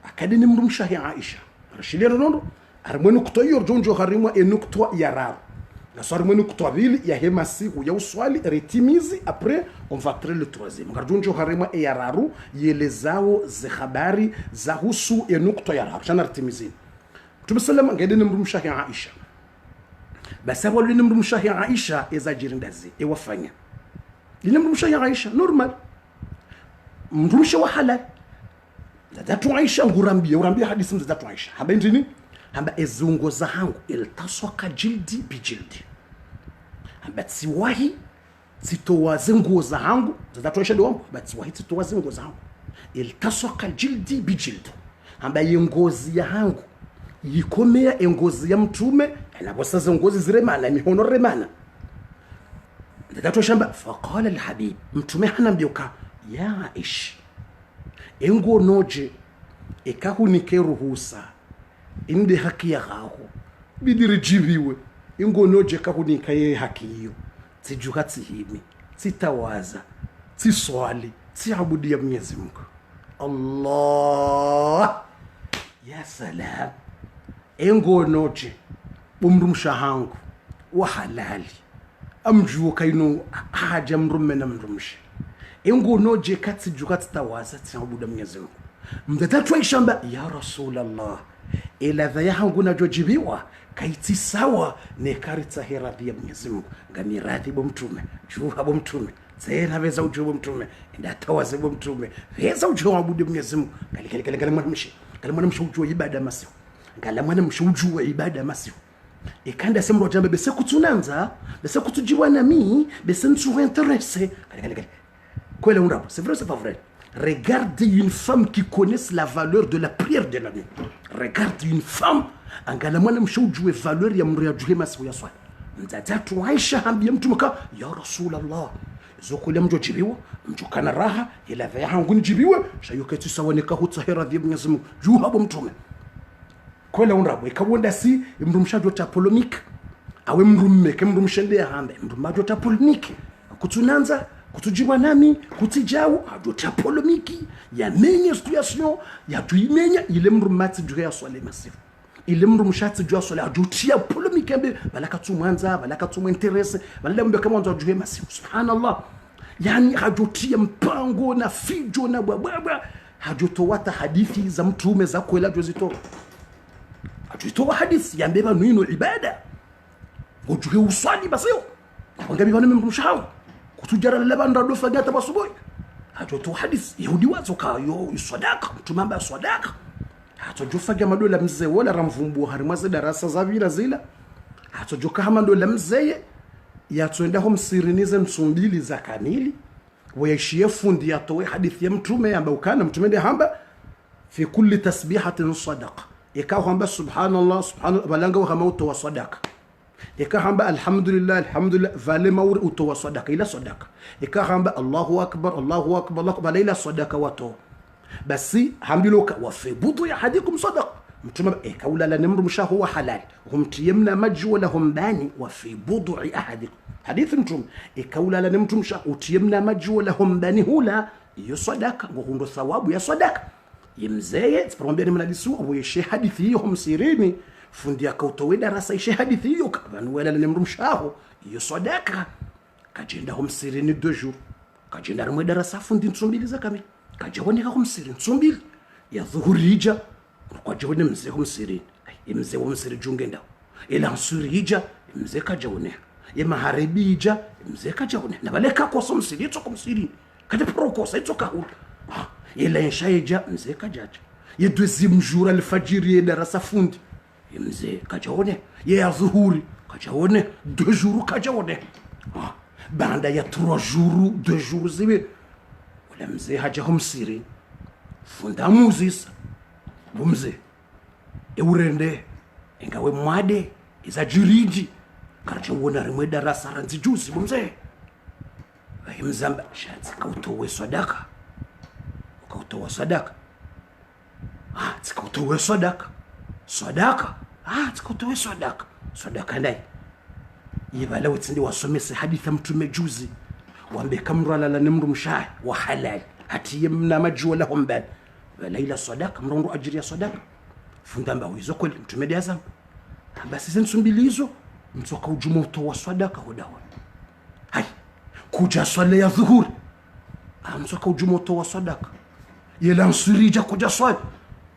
akadini mrumshahi Aisha rashilero nondo armwenu kutoyor jonjo harimwa enukto yarar nasari mwenu kutwabili ya hemasihu ya uswali retimizi après on va traiter le troisième garjonjo harimwa yararu yelezao ze habari za husu enukto yarar chana retimizini tubisalama ngedeni mrumshahi Aisha basi wale ni mrumshahi Aisha ezajirindazi ewafanya ni mrumshahi Aisha normal mrumsha wa halal zadatu Aisha ngurambia hadithi zadatu Aisha haba ndini hamba ezungo za hangu iltaswaka jildi bijildi hamba tsiwahi zitowaze nguo za hangu zadatu Aisha ndo batsiwahi zitowaze nguo za hangu iltaswaka jildi bijildi hamba yengozi ya hangu yikomea engozi ya mtume anaposaza ngozi ziremana mihono remana ndatato shamba faqala alhabib mtume hanambioka ya Aisha engo noje ekahunike ruhusa inde haki ya gaho bidirijibiwe engo noje kahunika ye haki hiyo tijuka tihimi titawaza tiswali tiabudi ya Mwenyezi Mungu Allah ya salam engo noje bumrumsha hangu wa halali amjuo kaino haja mrume na mrumsha engo noje kati jukati tawaza tiabuda Mwenyezi Mungu mdatatu aishamba ya Rasulallah ila dhaya hangu na jojibiwa kaiti sawa ne karita heradhi ya Mwenyezi Mungu ngani radhi bo mtume juha bo mtume tena veza ujuo bo mtume enda tawaze bo mtume veza ujuo abudu Mwenyezi Mungu kali mwanamshi ujuo ibada masihu ngala mwanamshi ujuo ibada masihu ikanda semro jambe bese kutunanza bese kutujiwa na mi bese ntu intéressé kali quoi on c'est vrai c'est pas vrai. Regardez une femme qui connaisse la valeur de la prière de la nuit. Regardez une femme angala mwana mshujue valeur ya mria juhe masiku ya swala mtatu Aisha hambia mtume ka ya Rasulullah zokule mjojibiwa mjukana raha ila vya hangu nijibiwe shayuketi sawanika hutahira dhi Mwenyezi Mungu juu hapo mtume kwela unrabo ikabonda si mrumshajo ta polemique awe mrumme kemrumshende hambe mrumajo ta polemique kutunanza kutujiwa nami kutijao adota polemique ya menye situation ya tuimenya ile mrumati juu ya swala masifu ile mrumshati juu ya swala adotia polemique ambe balaka tumanza balaka tuminteresse balada mbe kama ndo juu ya masifu subhanallah yani adotia mpango na fijo na bwabwa hajotowata hadithi za mtume za kwela jozito hajotwa hadithi ya mbeba nino ibada ngojuhe uswali basio wangabi bana mrumshao kutujara labanda do fagata basuboy hajotwa hadithi yahudi wazo kayo iswadaka mtumamba swadaka hatojofaga madola mzee wala ramvumbu harimaze darasa za vira zila hatojoka hama dola mzee yatwenda ho msirinize msumbili za kanili wayashie fundi yatowe hadithi ya mtume ambaye kana mtume de hamba fi kulli tasbihatin sadaqa ikaw hamba subhanallah balanga wa mauto wa sadaqa ikaw hamba alhamdulillah vale maur uto wa sadaqa ila sadaqa ikaw hamba Allahu akbar ila sadaqa wato basi hamdiloka wa fi budu ya hadikum sadaqa mtume ikaula la namru mshahu wa halal hum tiyamna majwa lahum bani wa fi budu ahadikum hadith mtume ikaula la namru mshahu tiyamna majwa lahum bani hula hiyo sadaka ngohundo thawabu ya sadaka yimzeye tsipombea ni mnadisu abuyeshe hadithi hiyo msirini fundi akautowe darasa ishe hadithi hiyo kabanu wala la namru mshahu hiyo sadaka kajenda msirini 2 jours kajenda rumwe darasa fundi ntumbili za kamili kajaboneka kumsiri ntumbili ya dhuhurija kwa jone mzee kumsiri mzee wa msiri jungenda ila nsurija mzee kajone ya maharibija mzee kajone na baleka kwa somsiri to kumsiri kade prokosa itoka hu ila inshaija mzee kajaja ya deuxième jour alfajiri ya darasa fundi mzee kajone ya dhuhuri kajone 2 jours kajone banda ya 3 jours 2 jours zibe wala mzee haja humsiri funda muzisa bumze eurende engawe mwade izajiriji karacha wona rimwe darasa ranzi juzi bumze mzamba shatsi kautowe sadaka ukautowa sadaka tikautowe sadaka tikautowe sadaka ndai yibala witsindi wasomese hadithi mtume juzi wambe kamrala la nimru mshahi wa halal hati mna majwa lahum bad laila sadaka mrondo ajiri ya sadaka fundamba wizo kweli mtume diaza basi zintsumbilizo mtoka ujumo to wa sadaka hodawa hai kuja swala ya dhuhuri mtoka ujumo to wa sadaka yela nsurija kuja swala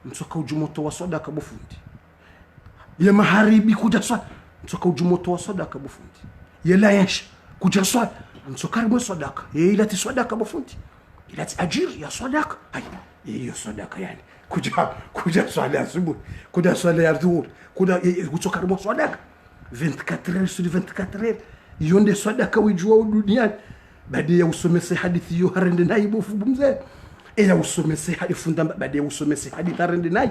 mtoka ujumo to wa sadaka bufundi ya maharibi kuja swala mtoka ujumo to wa sadaka bufundi yela yesh kuja swala mtoka rimwe sadaka ila ti sadaka bufundi ila ti ajiri ya sadaka hai hiyo sadaka yani kuja swala ya asubuhi kuja swala ya dhuhuri kutoka rimwe sadaka 24 heures sur 24 heures yonde sadaka wijua duniani baada ya usomese hadithi hiyo harende nayi bofu bumze ya usomese hadithi funda baada ya usomese hadithi harende nayi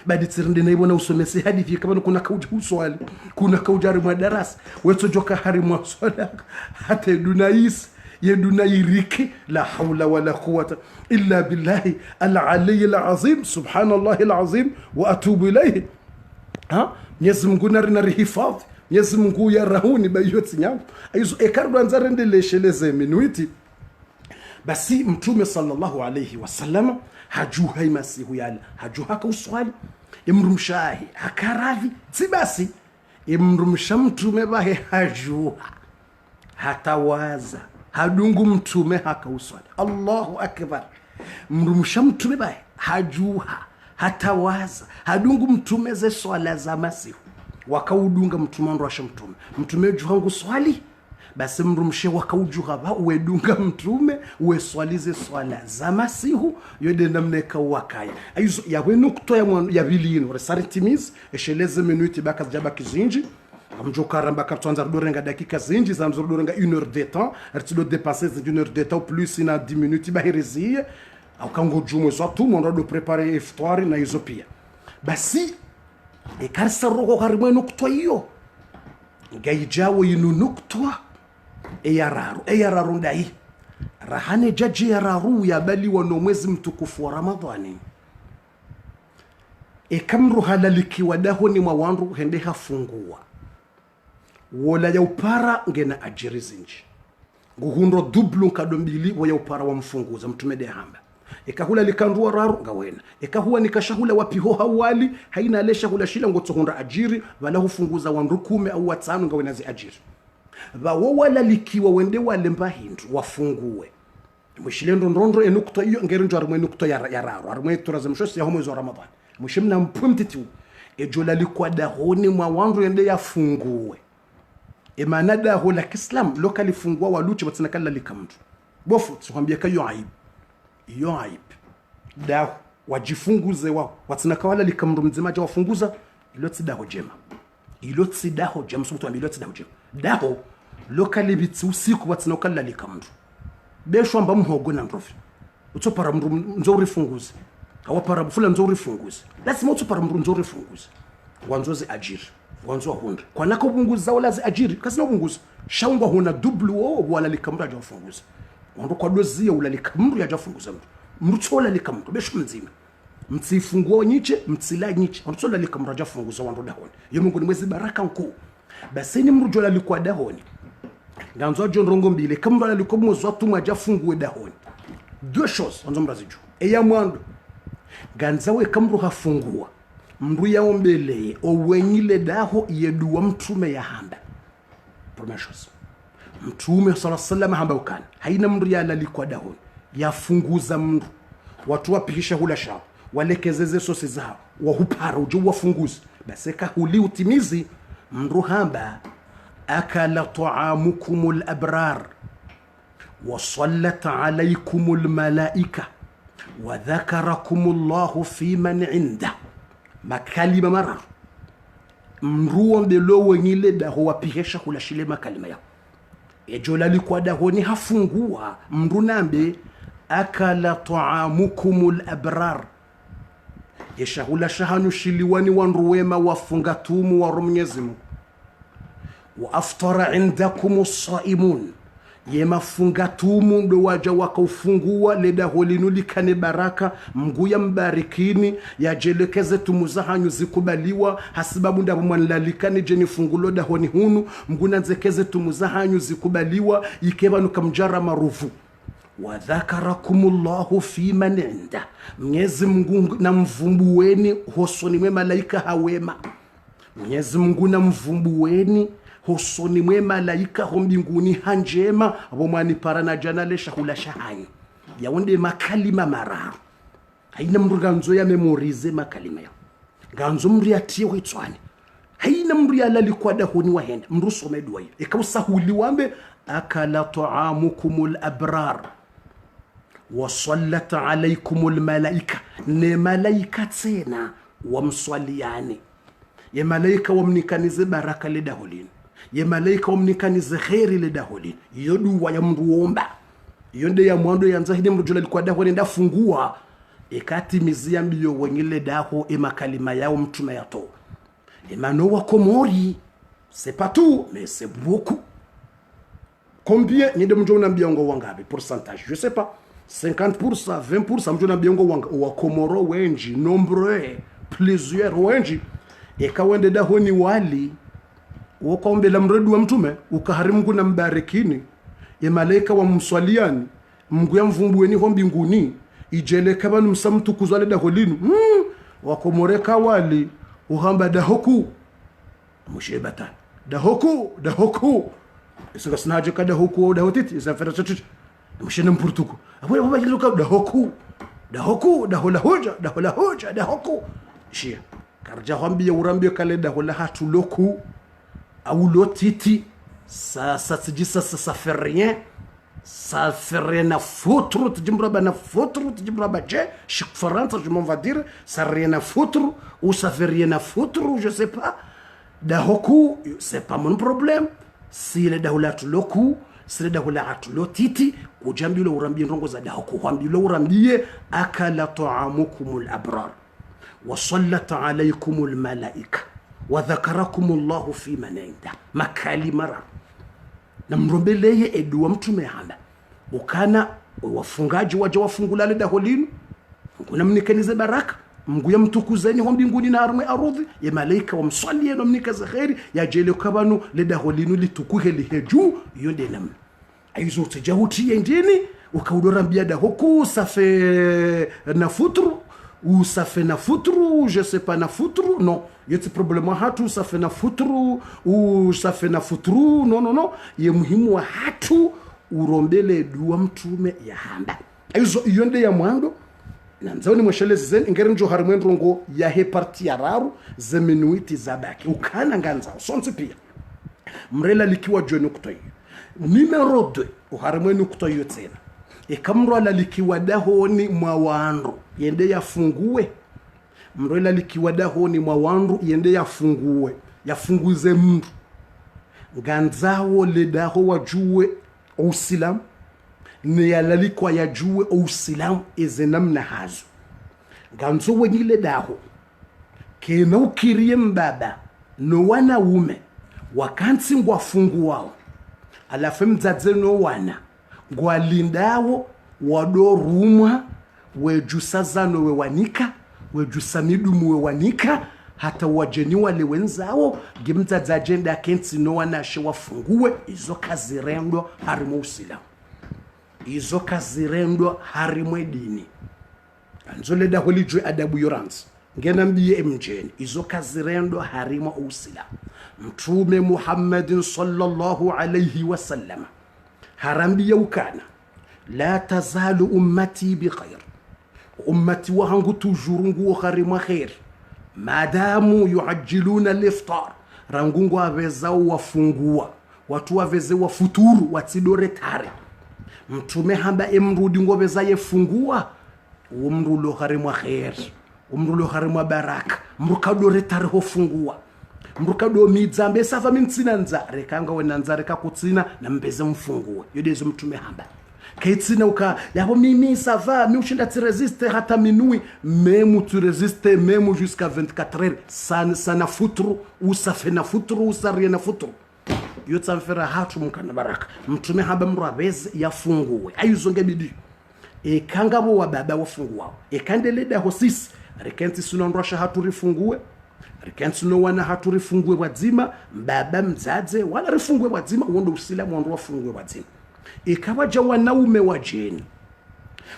badi tsirinde na ibona usomese hadithi kama kuna kauja uswali kuna kauja ari madarasa weto joka hari mwaswala hata dunais يدنيرك لا حول ولا قوة إلا بالله العلي العظيم سبحان الله العظيم وأتوب إليه ها Mungu narihifadhi Mungu yarahuni bayoti nyangu aizo ekardo anzarende lesheleze minuiti basi mtume sallallahu alayhi wasallam hajuha imasihu yala hajuha ka uswali imrumshahi hakaravi sibasi imrumsha mtume bahe hajuha hatawaza hadungu mtume haka uswali Allahu akbar mrumsha mtume bahe hajuha hatawaza hadungu mtume ze swala za masihu wakaudunga mtume ndwasha mtume juhangu swali basi mrumshe wakaujuha ba uedunga mtume ueswalize swala za masihu yode namneka wakaya aizo yawe nukto ya bilino resartimiz esheleze minuti baka jaba kizinji amjokara mbaka twanza dorenga dakika zinji za dorenga 1 heure de temps artido dépasser d'une heure de temps plus ina 10 minutes bahirizie au kango jumo zo tout monde doit préparer iftar na hizo pia basi ekarsa roho harimwe nukto hiyo ngaijawo yinu nukto eyararu ndai rahane jaji yararu ya bali wano mwezi mtukufu wa Ramadhani ekamru halaliki wadaho ni mawandu hende hafungua wola ya upara ngena ajiri zinji nguhundo dublu kadombili wa ya upara wa mfunguza mtumede hamba ekahula likandua raru ngawena ekahuwa nikashahula wapiho hawali haina alesha hula shila ngotsohunda ajiri wala hufunguza wandu 10 au 5 ngawena zi ajiri bawo wala likiwa wende wale mbahindu wafungue mwishilendo ndrondo enukto iyo ngerinjo arumwe nukto ya raru arumwe turaza mshosi ya mwezi wa Ramadhani mwishimna mpumtitu ejola likwa dahoni mwa wandu yende yafungue emana daho la kislam lokali fungua waluchi batsinakalla likamtu bofu tukwambia kayo aibu iyo aibu daho wajifunguze wao watsinakawala likamru mzima ja wafunguza ilotsi daho jema msukutu ambi ilotsi daho jema daho lokali bitsi usiku batsinakalla likamru besho amba mhogo na ndofi utopara mru nzori funguze awapara bufula nzori funguze lazima utopara mru nzori funguze wanzoze ajiri wanzo hunda kwa nako bunguza wala zi ajiri kasi na bunguza shaungwa huna dublu wala likamru aja funguza wando kwa dozi wala likamru aja funguza mru chola likamru besho mzima mtsifungua nyiche mtsila nyiche wando chola likamru aja funguza wando dahoni yo Mungu ni mwezi baraka nkuu basi ni mru jola likwa dahoni nganzo jonrongo mbile kamru alikuwa mwazo tu aja fungue dahoni deux choses wanzo mraziju eya mwando ganzawe kamru hafungua mru yaombeleye owenyile daho yeduwa mtume ya hamba promeshos mtume sallallahu alaihi wasallam hamba ukana haina mru ya lalikwa daho yafunguza mru watu wapihisha hula shao walekezeze sosi zao wahupara ujo wafunguzi baseka huli utimizi mru hamba akala ta'amukumul abrar wa sallat alaykumul malaika wa dhakarakumullahu fi man inda makalima mararu mruo mbelo wenyile daho wapihisha hula shile makalima yao ejola likwa daho ni hafungua mru nambe akala ta'amukumul abrar yeshahula shahanu shiliwani wanruwema wafungatumu wa Mwenyezi Mungu wa aftara indakumus saimun yema fungatumu ndo waja wakaufungua leda holinu likane baraka mguya mbarikini ya jelekeze tumuzahanyu zikubaliwa hasibabu ndabu mwanlalikani jeni fungulo da honi hunu mguna nzekeze tumuzahanyu zikubaliwa ikeba nukamjara marufu wa dhakarakumullahu fi man inda Mwenyezi Mungu na mvumbuweni hosoni mwe malaika hawema Mwenyezi Mungu na mvumbuweni hosoni mwe malaika ho mbinguni hanjema abo mwani parana janale shahula shahani yaonde makalima mararu haina mru ganzo ya memorize makalima ya ganzo mru ya tiyo hitwani haina mru ya lalikwa dahoni wahenda mru somedwa hiyo ikawsahuli wambe akala ta'amukumul abrar wa sallat alaykumul malaika ne malaika tena wamswaliani ya malaika wamnikanize baraka le daholini ye malaika wamnikanize khairi le daholini yodu wa ya mruomba yonde ya mwando yanza hidi mrujula alikuwa dahoni ndafungua ikatimizia mbio wengile daho makalima yao mtume yato emano wa Komori. C'est pas tout, mais c'est beaucoup. Combien ni de mjo na mbiongo wangapi pourcentage? Je sais pas. 50%, 20% mjo na mbiongo wa Komoro wenji, nombreux, plusieurs wenji. Wende daho ni wali ukaombela mradi wa mtume ukaharimu kuna mbarikini malaika wa mswaliani Mungu ya mvumbueni ho mbinguni ijeleka banu msamtu kuzwale daho linu wakomoreka wali uhamba dahoku mushebata dahoku isinga sinaje kada dahoku dahotiti isafera tatu mushene mpurtuko abwe baba yiluka dahola hoja dahoku shia karja hambi ya urambi kale dahola hatuloku au lotiti ça fait rien à foutre chaque France je m'en va dire ça rien à foutre ou ça fait rien à foutre je sais pas dahoku c'est pas mon problème si le dahola tuloku si le dahola atulotiti ujambi ule urambi ndongo za dahoku hambi ule urambie akala ta'amukumul abrar wa sallat alaykumul malaika wa dhakarakumullahu fi man inda makali mara na mrombeleye edua mtume handa ukana wafungaji waje wafungulale daholinu kuna mnikanize baraka Mungu ya mtukuzeni ho mbinguni na arme arudhi ya malaika wa mswalie no mnikaze khairi ya jele kabanu le daholinu litukuhe liheju yonde namna aizo tijahuti endini ukaudora mbiada hoku safe na futru ou ça fait na foutru, je sais pas na foutru, non. Yeti problema hatu ça fait na foutru ou ça fait na foutru, non. Ye muhimu wa hatu urombele dua mtume ya hamba. Aizo yonde ya mwando na nzaoni mweshelezi zeni ingeri njo harimwendo ngo ya he parti ya raru zeminuiti zabaki. Ukana nganza sonsi pia. Mrela likiwa jwenu kutoyi. Numero 2 uharimwenu kutoyi tena. Ikamrwala likiwa dahoni mwa wandu yende yafungue mrwela likiwa dahoni mwa wandu yende yafunguze mndu nganzawo le daho wajue usilam ne yalalikwa yajue usilam ezenamna hazo ganzo wenyile daho kena ukirie mbaba no wana ume wakansi ngwafunguwao alafu mdzadze no wana ngwalindawo wadorumwa wejusazano wewanika wejusamidumu wewanika hata wajeni wale wenzao gimza agenda kensi no wanashe wafungue izo kazirendo harimo usilamu izo kazirendo harimo dini anzole da holijwe adabu yoransi ngena mbiye mjeni izo kazirendo harimo usilamu mtume Muhammadin sallallahu alayhi wasallam harambi ukana la tazalu ummati bikhair ummati wahangu tujurungu kharima khair madamu yuajiluna al-iftar rangungu avezao wafungua watu waveze wafuturu watsidore tare mtume hamba emrudi ngobeza yefungua umrulo kharima khair umrulo kharima baraka mrukadore tare hofungua mrukado midzambe safa mintsinanza rekanga wenanza rekakutsina na mbeze mfungue yodezo mtume hamba kaitsina uka yabo mimi sava mi ushinda tu resiste hata minui même tu resiste même jusqu'à 24 heures sana futru usafena futru usariena futru yotsamfera hatu mukana baraka mtume hamba mrabeze yafungue ayuzonge bidi kangabo wa baba wafungua kandeleda hosisi rekenti sunondrosha hatu rifungue rikensi no wana hatu rifungue wadzima mbaba mzadze wala rifungue wadzima uondo usilamu wando wafungue wadzima ikawaja wanaume wajeni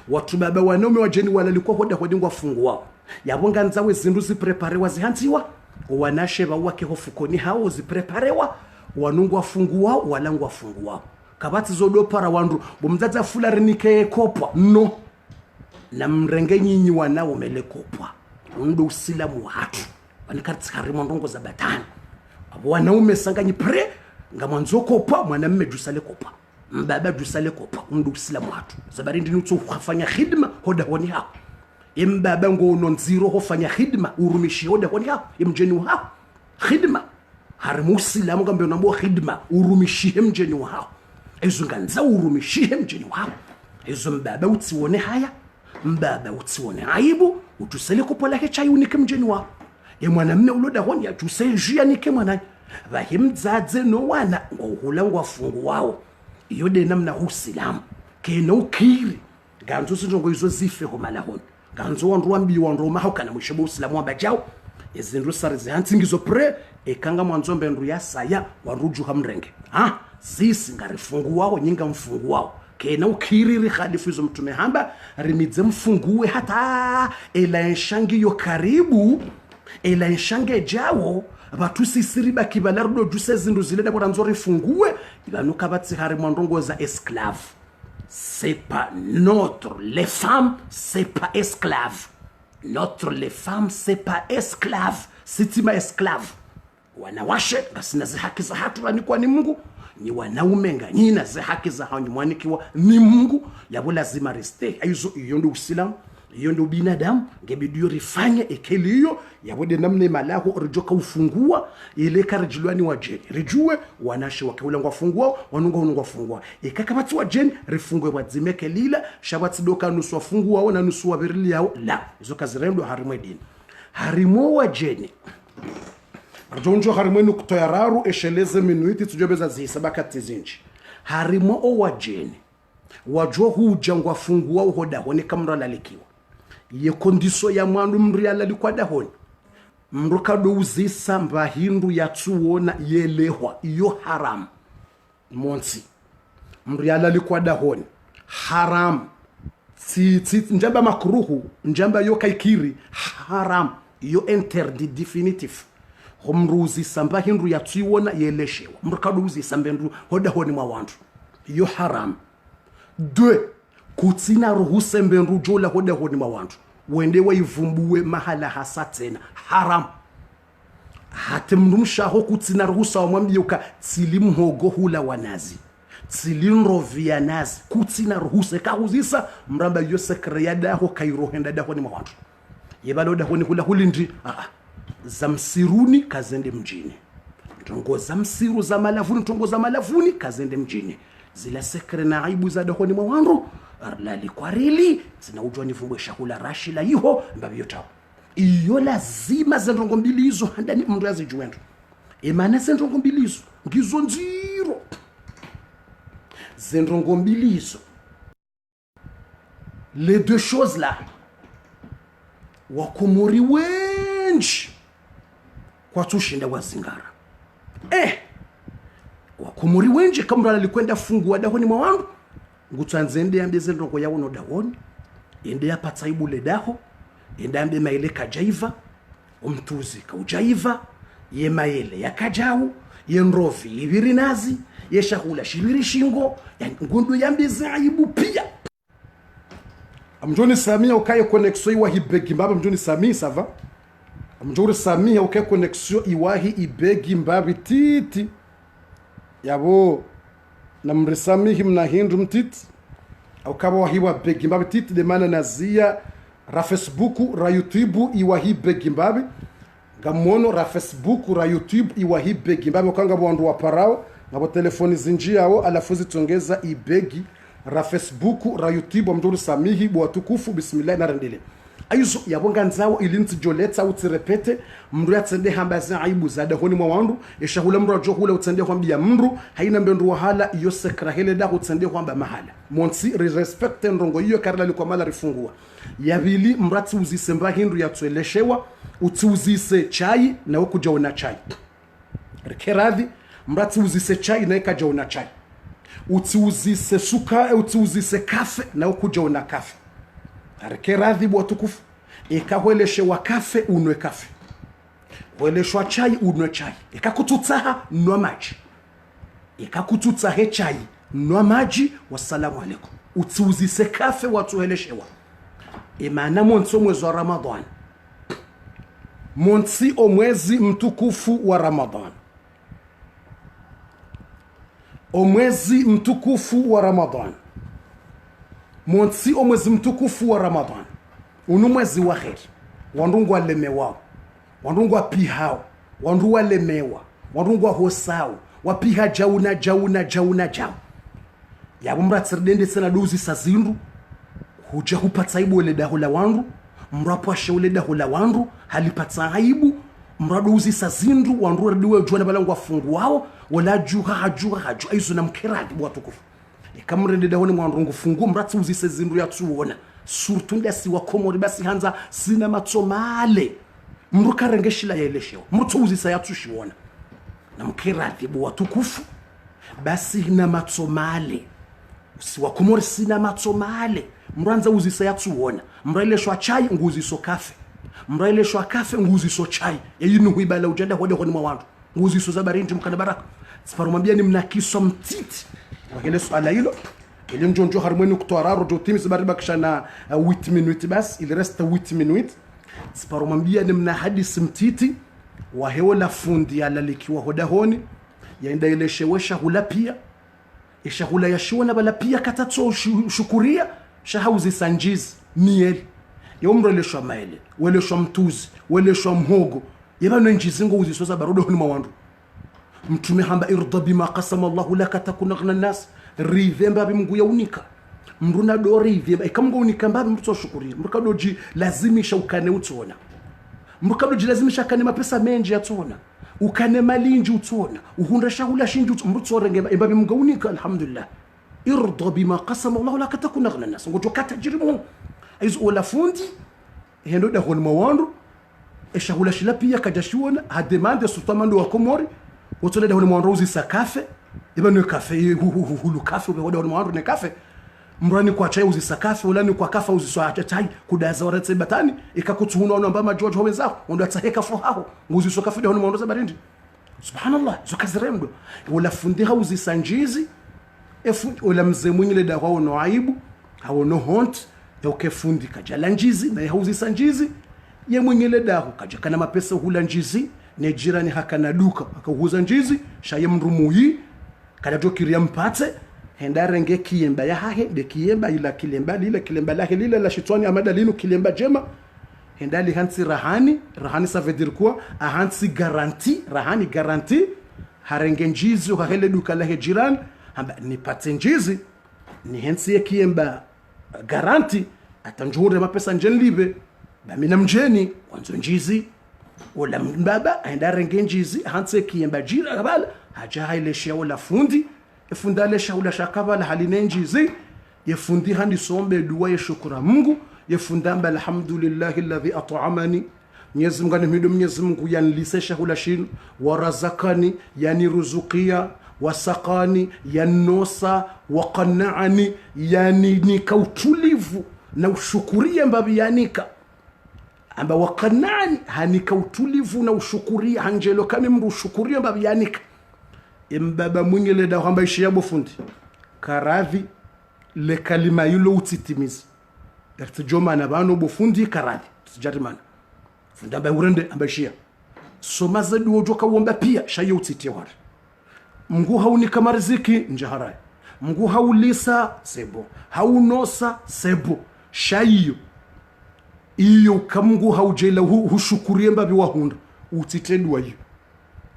watu baba wanaume wajeni wala likuwa hoda hodingwa fungua yabonga nzawe zindu zipreparewa zihanziwa wanasheba wake hofukoni hao zipreparewa wanungu wafungua wala ngwa fungua kabati zodo para wandu bomzaza fulari nike kopwa no na mrenge nyinyi wanao melekopwa undo usilamu hatu wanikati harimo ndongo za batani abo wanaume sanganyi pre ngamanzo kopwa mwanamume jusale kopwa mbaba jusale kopwa undo usilamu hatu zabari ndi nutso kufanya khidma hoda honi ha imbaba ngo nonziro hofanya khidma urumishi hoda honi ha imjeni ha khidma harimo usilamu ngambe nambo khidma urumishi mjeni ha ezo nganza urumishi mjeni ha ezo mbaba utsione haya mbaba utsione aibu utusele kupola chai unike mjeni wao ye mwanamume uloda honi atusenjia nike mwanani vahimdzadze no wana ngohula ngwafungu wao iyo de namna usilamu kena ukiri ganzo sinjongo izo zife homala honi ganzo wandu wambiwa ndo mahauka mwishobo usilamu wabajao ezindu sare zihantingizo pre ekanga mwanzombe ndu ya saya waruju hamrenge sisi ngarifungu wao nyinga mfungu wao kena ukiriri khalifu izo mtume hamba rimidze mfunguwe hata ela nshangi yo karibu ela nshange jawo batu sisiri bakibala rudo juse zindu zile da boranzo rifunguwe ibanuka batsi hari mwandongo za esclave c'est pas notre les femmes c'est pas esclave notre les femmes c'est pas esclave sitima esclave wanawashe basina za haki za hatu kwa ni Mungu ni wanaume nganyina za haki za hao mwanikiwa ni Mungu yabo lazima reste aizo iyo ndo usilamu iyo ndo binadamu ngebidio rifanye ekeliyo yabode namne malaho rijoka ufungua ile karjilwani wa jeni rijue wanashe wakeula ngwafungua wanunga fungua ikakabati wa jeni rifungwe wadzimeke lila shabatsi doka nusu wafungua wana nusu wabirili yao la izo kazirendo harimo dini harimo wa jeni Arjonjo harimwenu kutoyararu esheleze minuiti tujobeza zihisabaka tizinji. Harimo o wajeni. Wajo huja ngwafungua uhoda honi kamra lalikiwa. Ye kondiso ya mwandu mria lalikwa dahoni. Mrukado uzisa mbahindu ya tuona yelehwa. Iyo haram. Monsi. Mria lalikwa dahoni. Haram. Njamba makruhu. Njamba yo kaikiri. Haram. Iyo interdit definitif. Homruzi samba hindu ya tuiwona yeleshewa mrakaduzi sambendu hoda honi mwa wantu iyo haram 2 kutsina ruhuse mbendu jola hoda honi mwa wantu wende waivumbuwe mahala hasa tena haram hate mnumshaho kutsina ruhusa wamwambiyuka tsilimhogo hula wanazi tsilinrovia nazi kutsina ruhuse kahuzisa mramba yose kreyadaho kairohenda dahoni mwa wantu yebalo dahoni hula hulindi za msiruni kazende mjini ntongo za msiru za malavuni ntongo za malavuni kazende mjini zila sekre na aibu za dahoni mwandu arlali kwa rili zina ujwa nifumbwe shakula rashila iho mbabio tao iyo lazima zendongo mbili hizo handani mndu ya zijuendu emana zendongo mbili hizo ngizo nziro zendongo mbili hizo les deux choses là wakumuri wenji kwa tushinda wazingara wakumuri wenje kamra alikwenda fungua dahoni mwandu ngutsanzende yambeze ndongo yawo no dahoni ende yapatsa ibule daho ende ambe maile kajaiva umtuzi kaujaiva ye maile yakajawu ye nrofi ibiri nazi ye shahula shibiri shingo ngundu yambeze aibu pia amjoni samia ukaye konexo iwa hibegi mbaba mjoni samia sava amjoni samia ukaye konexo iwahi ibegi mbabi titi yabo na mrisami himna hindu mtiti ukaba wahiwa begi mbabi titi de mana nazia ra Facebook ra YouTube iwahi begi mbabi gamono ra Facebook ra YouTube iwahi begi mbabi ukanga bwandu wa parao ngabo telefoni zinjiao alafuzi tongeza ibegi ra Facebook ra YouTube amjuru samihi bwa tukufu bismillah na rendele ayuso yabonga nzawo ilinti joleta utirepete mndu yatsende hambaza aibu za dahoni mwa wandu eshahula mndu ajohula utsende kwambia mndu haina mbendu wahala iyo sekra hele da utsende kwamba mahala monsi respect ndongo iyo karla liko mala rifungua yabili mrati uzisemba hindu yatweleshewa utuzise chai na ukujaona chai rekeradhi mrati uzise chai na ikajaona chai utiuzise suka utiuzise kafe na ukujaona kafe arikeradhi bwa tukufu ikahweleshe wa kafe unwe kafe weleshwa chai unwe chai ikakututsaha nwa maji ikakututsahe chai nwa maji wassalamu alaikum utiuzise kafe watuheleshewa imana monso mwezi wa Ramadhan monsi o mwezi mtukufu wa Ramadhan o mwezi mtukufu wa Ramadhan monsi o mwezi mtukufu wa Ramadhan unu mwezi wa kheri wandungu walemewa wandungu wapihao wandu walemewa wandungu hosao wapiha jauna yabo mratsirdende sana dozi sazindu huja hupata aibu ule daho la wandu mrapo ashe ule daho la wandu halipata aibu mrado uzi sazindu wandu radiwe jwana balangu wafungu wao wala juha izo na mkiradi watukufu ikamrende daho ni mwandu ngufungu mrati uzi sazindu ya tuona surtunda si wakomori basi hanza sina matomale mrukarengeshila yaelesheo mrutuzi sayatushona na mkiradi watukufu basi na matomale si wakomori sina matomale mranza uzisa yatuona mraileshwa chai nguziso kafe mraileshwa kafe nguziso chai yinu huibala ujenda hode honi mwandu nguziso za barindi mkana baraka siparumambia ni mnakiso mtiti wakile swala hilo ili njonjo harmoni kutoararo jo timis bariba kishana 8 minutes bas ili resta 8 minutes siparumambia ni mna hadisi mtiti wa hewa la fundi alalikiwa hoda honi yaenda ile shewesha hula pia isha hula yashiona bala pia katato shukuria shahauzi sanjizi mieli yomreleshwa maele weleshwa mtuzi weleshwa mhogo yabano njizingo uzisoza barodo honi mawandu mtume hamba irda bima qasama Allahu laka takuna ghna nas rivemba bimungu yaunika mruna do rivemba ikamgo unika mbabi mtu shukuria mrikadoji lazimisha ukane utona mrikadoji lazimisha kane mapesa menji atona ukane malinji utona uhunda shahula shinji mtu rengeba mbabi mungu unika alhamdulillah irda bima qasama Allah laka takuna ghna nas ngoto katajirimu aizo wala fundi hendo da hon mawandu eshahula shila pia kajashuona ha demande sultamando wa komori wotole da hon mawandu uzi sakafe ibano kafe hulu kafe wa da hon mawandu ne kafe mrani kwa chai uzi sakafe ulani kwa kafa uzi so chai kudaza waretse batani ikakutuhuna ono mbama George wenzao ndo ataheka fo haho uzi so kafe da hon mawandu za barindi subhanallah zo kaziremdo wala fundi hauzi sanjizi wala mzee mwenye da hao no aibu hao no hont yoke fundi kajala njizi na hauzi sanjizi ye mwenye daho kajaka na mapesa hula njizi ne jirani hakana duka akahuza njizi shaye mrumuyi kada dokiria mpate henda renge kiemba ya hahe de kiemba ila kilemba lahe lila la shitwani amada lino kilemba jema henda li hansi rahani ça veut dire quoi a hansi garanti rahani garanti harenge njizi hahele duka lahe jirani hamba nipate njizi ni hensi kiemba garanti atanjure mapesa njenlibe bamina mjeni wanzo njizi wala mbaba aenda renge njizi hanse kiemba jira kabala haja hailesha wala fundi efunda lesha wala shakabala haline njizi yefundi handi sombe dua ya shukura Mungu yefunda mbal alhamdulillahi alladhi at'amani Mwenyezi Mungu animido Mwenyezi Mungu yanlisesha wala shin warazakani yani ruzukia wasaqani yanosa waqanani yani nikautulivu na ushukuria mbabi yanika amba waqanani hanika utulivu na ushukuria hanjelo kama mru ushukuria mbabi yanika imbaba mwingele da kwamba ishia bofundi karadhi le kalima yulo utitimizi ertijoma na bano bofundi karadhi tijarimana funda ba urende amba ishia somaza duojoka womba pia shayo utitie wari Mungu hauni kama riziki njaharai Mungu haulisa sebo haunosa sebo shayo iyo kamungu haujela hushukurie mbabi wahunda utitedwa hiyo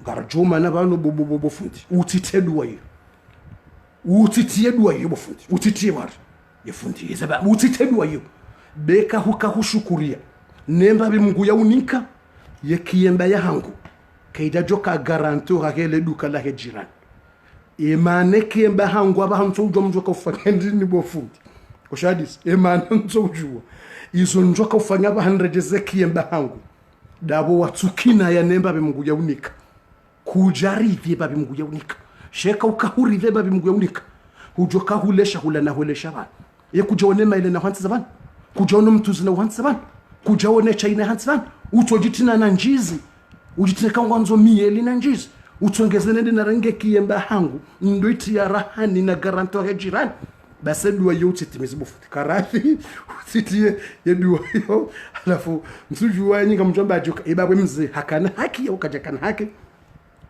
garjoma na bano bofundi utitedwa hiyo utitiedwa hiyo bofundi utitie wari yefundi yezaba utitedwa hiyo beka hukahushukuria nemba bi Mungu yaunika yekiemba ya hangu kaida joka garanto hakele duka la jirani imane kiemba hangu abahantu ujomjoka ufanya ni bofundi koshadis imane nzojua izo njoka ufanya abahanrejeze kiemba hangu dabo watsukina ya nemba be Mungu yaunika kujarithi babi Mungu yaunika sheka ukahuri babi Mungu yaunika hujoka hulesha hulana hulesha bana ye kujaone maile na hansi zabana kujaone mtuzi na hansi zabana kujaone chaina hansi zabana utojitina na njizi ujitineka ngwanzo mieli na njizi utongeze nende na range kiemba hangu ndoiti ya rahani na garanto ya jirani basi dua yote timizibu karafi usitie ya dua yo alafu msujua nyinga mjomba ajuka ibabwe mzee hakana haki au kajakana haki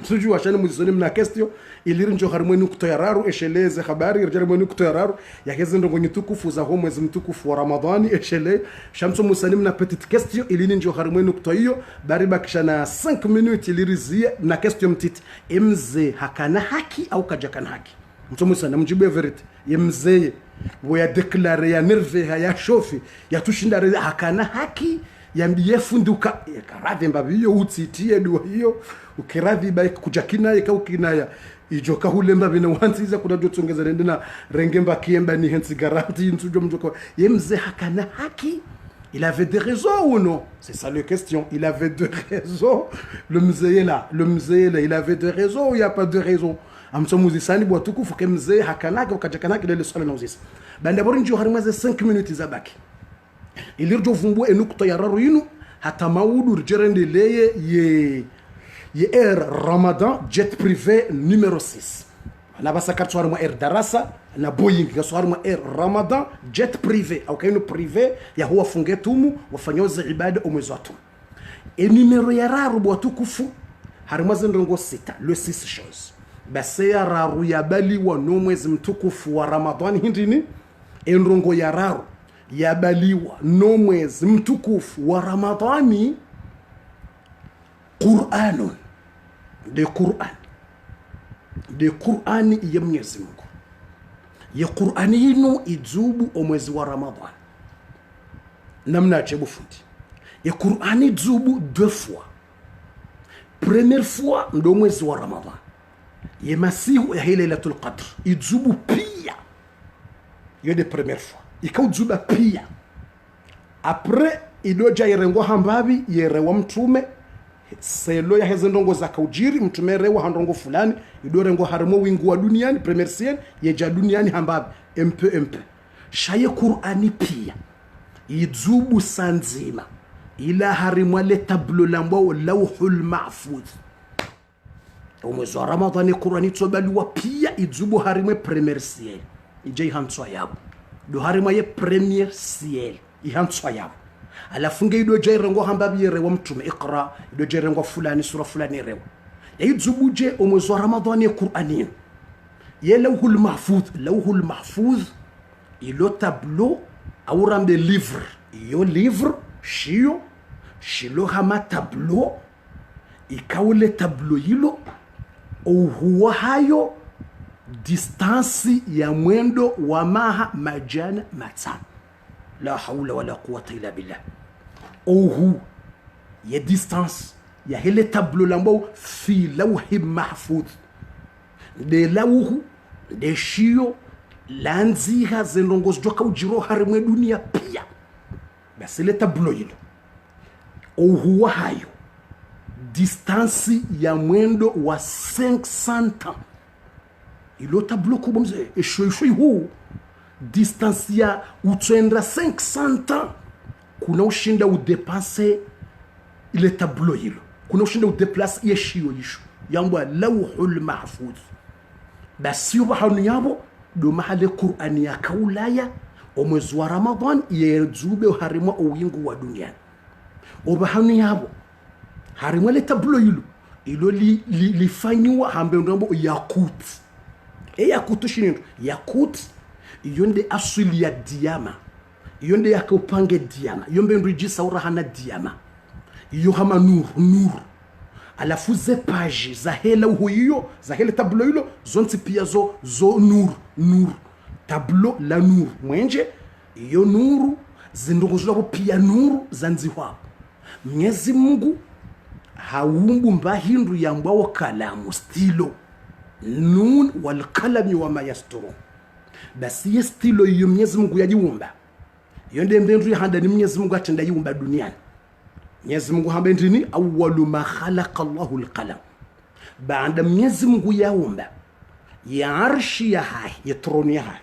msujua shani muzisoni mna kestio iliri njo harimweni kutoyararu esheleze habari irjarimweni kutoyararu yakeze ndongo tukufu za ho mwezi mtukufu wa Ramadhani eshele shamso musanim na petite kestio ilini njo harimweni kutoyo bari bakishana 5 minutes ilirizie na kestio mtiti mzee hakana haki au kajakana haki mtume sana mjibu verite ye mzee boya declare ya nerve ya shofi ya tushinda hakana haki ya mbiyefunduka karadhi mbabiyo utitie dua hiyo ukiradhi ba kujakina ikaukina ijoka hulemba bina wanziza kuna dotongeza ndena rengemba kiemba ni hensi garanti ntujo mjoka ye mzee hakana haki. Il avait des raisons ou non? C'est ça la question. Il avait des raisons. Le mzee là, il avait des raisons ou il n'y a pas de raison? Amsomuzisani bwatuku fuke mzee hakanaka ukajakanaka ile swala na uzisa. Banda bori njo harimaze 5 minutes zabaki. Ilirjo vumbua enukto ya raru yinu hata maudu rjerende leye ye Air Ramadan jet privé numéro 6. Na basa kartu mo Air Darasa na Boeing gaswar Air Ramadan jet privé au kaino privé ya huwa fungetumu wafanyoze ibada umwezi watu. E numero ya raru bwatukufu harimaze ndongo 6 le 6 choses. Base ya raru ya bali wa no mwezi mtukufu wa Ramadhani hindini ndongo ya raru ya baliwa no mwezi mtukufu wa Ramadhani Qur'anun de Qur'ani ya Mwenyezi Mungu. Ya Qur'ani hino izubu omwezi wa Ramadhan. Namna achebu fundi. Ya Qur'ani izubu 2 fois. Première fois ndo mwezi wa Ramadhan. Ya masihu ya Lailatul Qadr izubu pia. Yo de première fois. Ikauzuba pia. Après idoja yerengo hambabi yerewa mtume selo ya heze ndongo za kaujiri mtumerewa handongo fulani idorengo harimo wingu wa duniani premier sien yeja duniani hambabi mp shaye Qur'ani pia izubu sanzima ila harimo le tablo lambo lawhul mahfuz umwezi wa Ramadhani Qur'ani tsobaliwa pia izubu harimo premier sien ije hantswa yabo do harimo ye premier sien ihantswa yabo alafunge ido jairengo hambabi yerewa mtume Iqra ido jairengo fulani sura fulani yerewa yizubuje omwezi wa Ramadhani Qur'ani ye lawhul mahfuz ilo tableau awurambe livre yo livre shilo hama tableau ikawule tableau yilo huwa hayo distance ya mwendo wa maha majana matano. La hawla wala quwwata illa billah. Ohu ya distance ya hele tableau lambo fi lawhi mahfuz de lawhu de shio lanziha zenongos joka ujiro harimwe dunia pia basi le tableau yilo ohu wa hayo distance ya mwendo wa 500 ans ilo tableau kubomze eshoy hu distance ya utwenda 500 ans kuna ushinda udepanse ile tableau hilo kuna ushinda udeplace yeshio yisho yambwa lawhul mahfuz basi ubahanu yabo do mahale Qur'ani ya kaulaya omwezi wa Ramadhan yezube harimo owingu wa dunia ubahanu yabo harimo ile tableau hilo ilo lifanywa hambe ndambo yakut yakut shinindo yakut yonde asuli ya diama yonde yakopange diama yombe ndrijisa urahana diama yo hama nur alafu ze page za hela huyo za hela tableau hilo zonti pia zo nur tableau la nur mwenje yo nuru zindongozwa pia nuru zanziwa Mwenyezi Mungu haumbu mbahindu yambao kalamu stilo nun wal qalami wa ma yasturu basi ye stilo yo Mwenyezi Mungu yajiumba yonde mbendu yahanda ni Mwenyezi Mungu atenda yumba duniani. Mwenyezi Mungu hamba ndini awwalu ma khalaqa Allahu al-qalam baada Mwenyezi Mungu yaumba ya arshi ya hai ya troni ya hai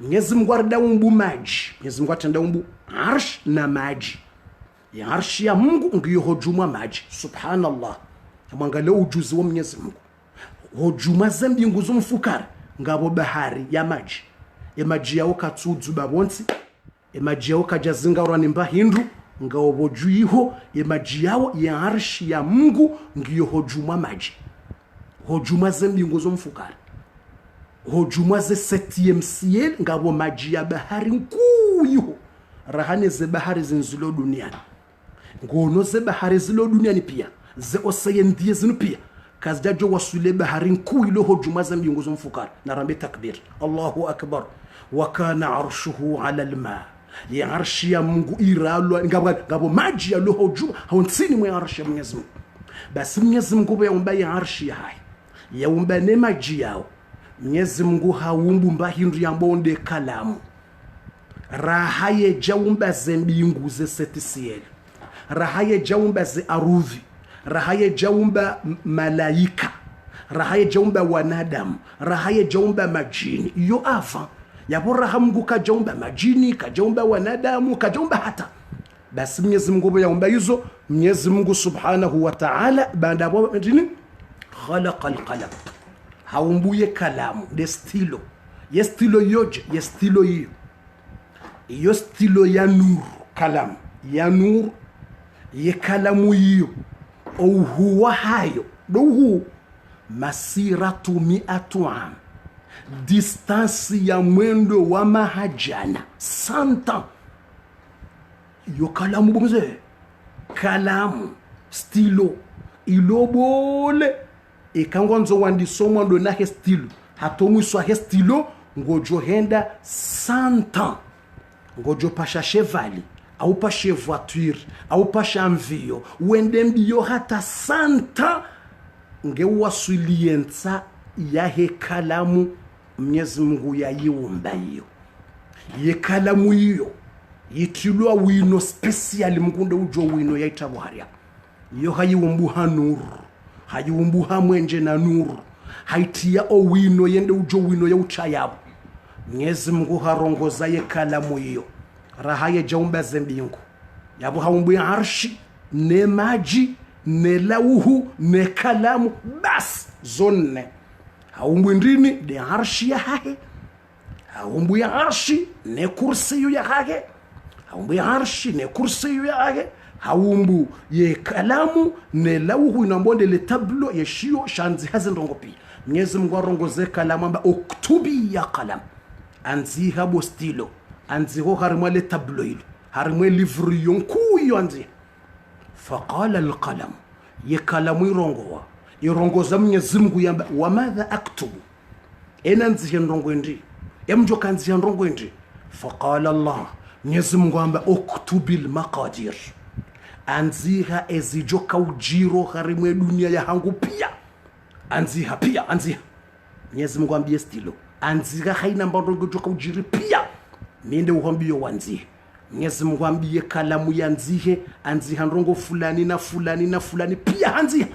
Mwenyezi Mungu ardaumbu maji Mwenyezi Mungu atenda umbu arsh na maji ya arshi ya Mungu ngiyo hojuma maji subhanallah mwangalia ujuzi wa Mwenyezi Mungu hojuma zambi nguzo mfukara ngabo bahari ya maji yao katsuzu babonsi maji yao kajazinga uranimba hindu ngao bojuiho maji yao ya arshi ya Mungu ngiyo hojuma maji hojuma zambi nguzo mfukara hojuma ze 7e ciel ngabo maji ya bahari nkuyo rahane ze bahari zinzilo duniani ngono ze bahari zilo duniani pia ze ocean die zinu pia kazdajo wasule baharin ku ilo hojumaza mbinguzo mfukara narambe takbir Allahu akbar wa kana arshuhu ala alma ya arshi ya Mungu iralwa ngabo maji ya loho juma haunsini mwe arshi ya Mwenyezi Mungu basi Mwenyezi Mungu yaumba ya arshi ya hai yaumba ne maji yao Mwenyezi Mungu haumbu mbahindu ya mbonde kalamu rahaye jaumba ze mbingu ze setisiel rahaye jaumba ze arudhi rahaye jaumba malaika rahaye jaumba wanadamu rahaye jaumba majini iyo afa yabora Mungu kajaumba majini kajaumba wanadamu kajaumba hata basi Mwenyezi Mungu yaumba hizo Mwenyezi Mungu Subhanahu wa Ta'ala baada hapo majini khalaqa alqalam haumbuye kalamu de stilo ye stilo yoje ye stilo iyo stilo ya nur kalamu ya nur ye kalamu hiyo huwa hayo dohu masiratu 100 am distance ya mwendo wa mahajana 100 ans yo kalamu bomze kalamu stilo ilobole ekangwanzo wandisomwa ndo na stilo hatomwiswa he stilo ngojo henda 100 ans ngojo pasha chevali au pasha voiture au pasha mvio uende mbio hata 100 ans ngewasulienza ya he kalamu Mwenyezi Mungu yayiumba hiyo ye kalamu hiyo yitilwa wino special mkunde ujo wino yaita buharia yo hayiumbuha nuru hayiumbuha mwenje na nuru haitia o wino yende ujo wino ya uchayabo Mwenyezi Mungu harongoza ye kalamu hiyo rahaye jaumba zembingu yabo haumbu ya arshi ne maji ne lauhu ne kalamu bas zonne haumbu ndini de arshi ya hahe haumbu ya arshi ne kursi ya hahe haumbu ya arshi ne kursi ya hahe haumbu ye kalamu ne lauhu inambonde le tablo ye shio shanzi hazi ndongopi Mwenyezi Mungu arongoze kalamu amba oktubi ya kalamu anzi habo stilo anzi ho harimwa le tablo ilo harimwa livre yonku iyo anzi faqala alqalam ye kalamu irongoza Mwenyezi Mungu yamba wa madha aktubu enanzi ndongo ndi emjo kanzi ndongo ndi faqala Allah Mwenyezi Mungu amba oktubil maqadir anziha ezijoka ujiro harimwe dunia ya hangu pia anziha pia anziha Mwenyezi Mungu ambie stilo anziha haina mbongo joka ujiri pia minde uhambio wanzihe Mwenyezi Mungu ambie kalamu yanzihe anziha ndongo fulani na fulani na fulani pia anziha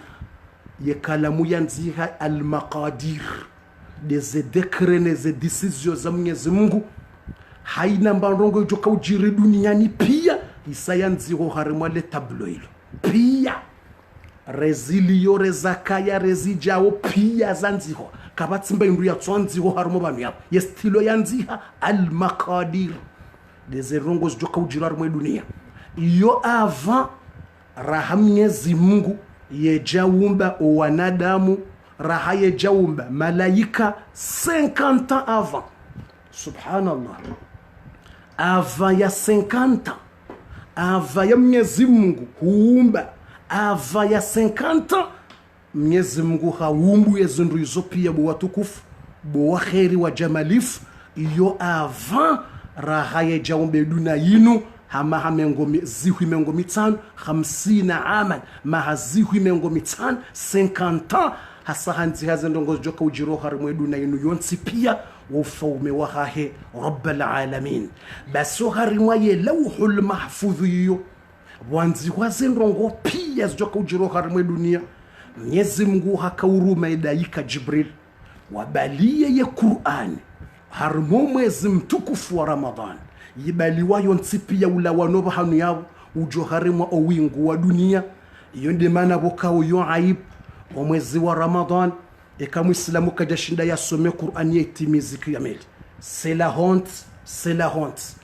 ye kalamu yanziha al-maqadir des décrets des décisions za Mwenyezi Mungu haina mbongo joka ujiri duniani pia isayanziho harimwa le tablo ilo pia rezilio rezakaya rezijao pia zanziho kabatsimba indu ya tsanziho harimo banu yabo yestilo yanziha al-maqadir des rongos joka ujira harimo dunia iyo avant raha Mwenyezi Mungu yejaumba wanadamu raha yejaumba malaika 50 ans avant subhanallah avant ya 50 ans ava ya Mwenyezi Mungu huumba ava ya 50 ans Mwenyezi Mungu haumbu yezindu izo pia bo watukufu bo waheri wa jamalifu iyo avant raha ya jaumbe duna yinu hama hamengomi zihwi mengomi tano 50 aman maha zihwi mengomi tano 50 ans hasa hanzi hazendongo joka ujiro harimwe duna yinu yonsi pia wufaume wahahe rabbal alamin baso harimwa ye lawhul mahfudh yo wanzi wazendongo pia joka ujiro harimwe dunia Mwenyezi Mungu hakauruma idaika Jibril wabalie ye Qur'an harimo mwezi mtukufu wa Ramadhan yibaliwayo nsipia ula wanoba hanu yao ujo harimwa owingu wa dunia iyo ndemana bokao yo aib wa mwezi wa Ramadhan eka muislamu kajashinda yasome Qur'an yetimizi kiyameli c'est la honte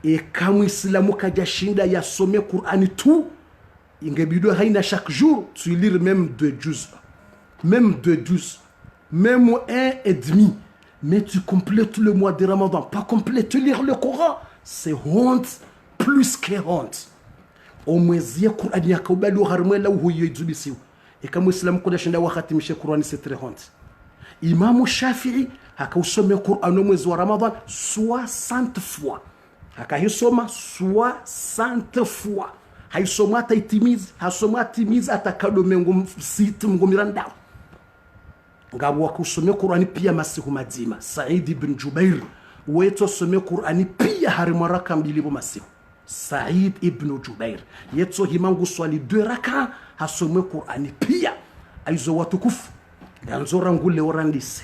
eka muislamu kajashinda yasome Qur'an tout ingebido haina chaque jour tu lire même 2 juz même 2 juz même 1 et demi mais tu complètes le mois de Ramadan pas complète lire le Coran c'est honte plus que honte au mwezi ya Qur'an yakubali harimwe la huyo izubisiwa ikamu islam kuda shinda wakhatimishe Qur'ani setre honte. Imamu Shafi'i hakausome Qur'an mwezi wa Ramadhan 60 fois. Hakaisoma 60 fois. Haisoma hata itimizi, hasoma timizi atakadome mngu miranda. Ngabo wakusome Qur'ani pia masiku mazima. Said ibn Jubair weto some Qur'ani pia harimo raka mbilibo masiku. Said ibn Jubair yeto himangu swali 2 raka hasome Qur'ani pia aizo watukufu ganzora ngule orandise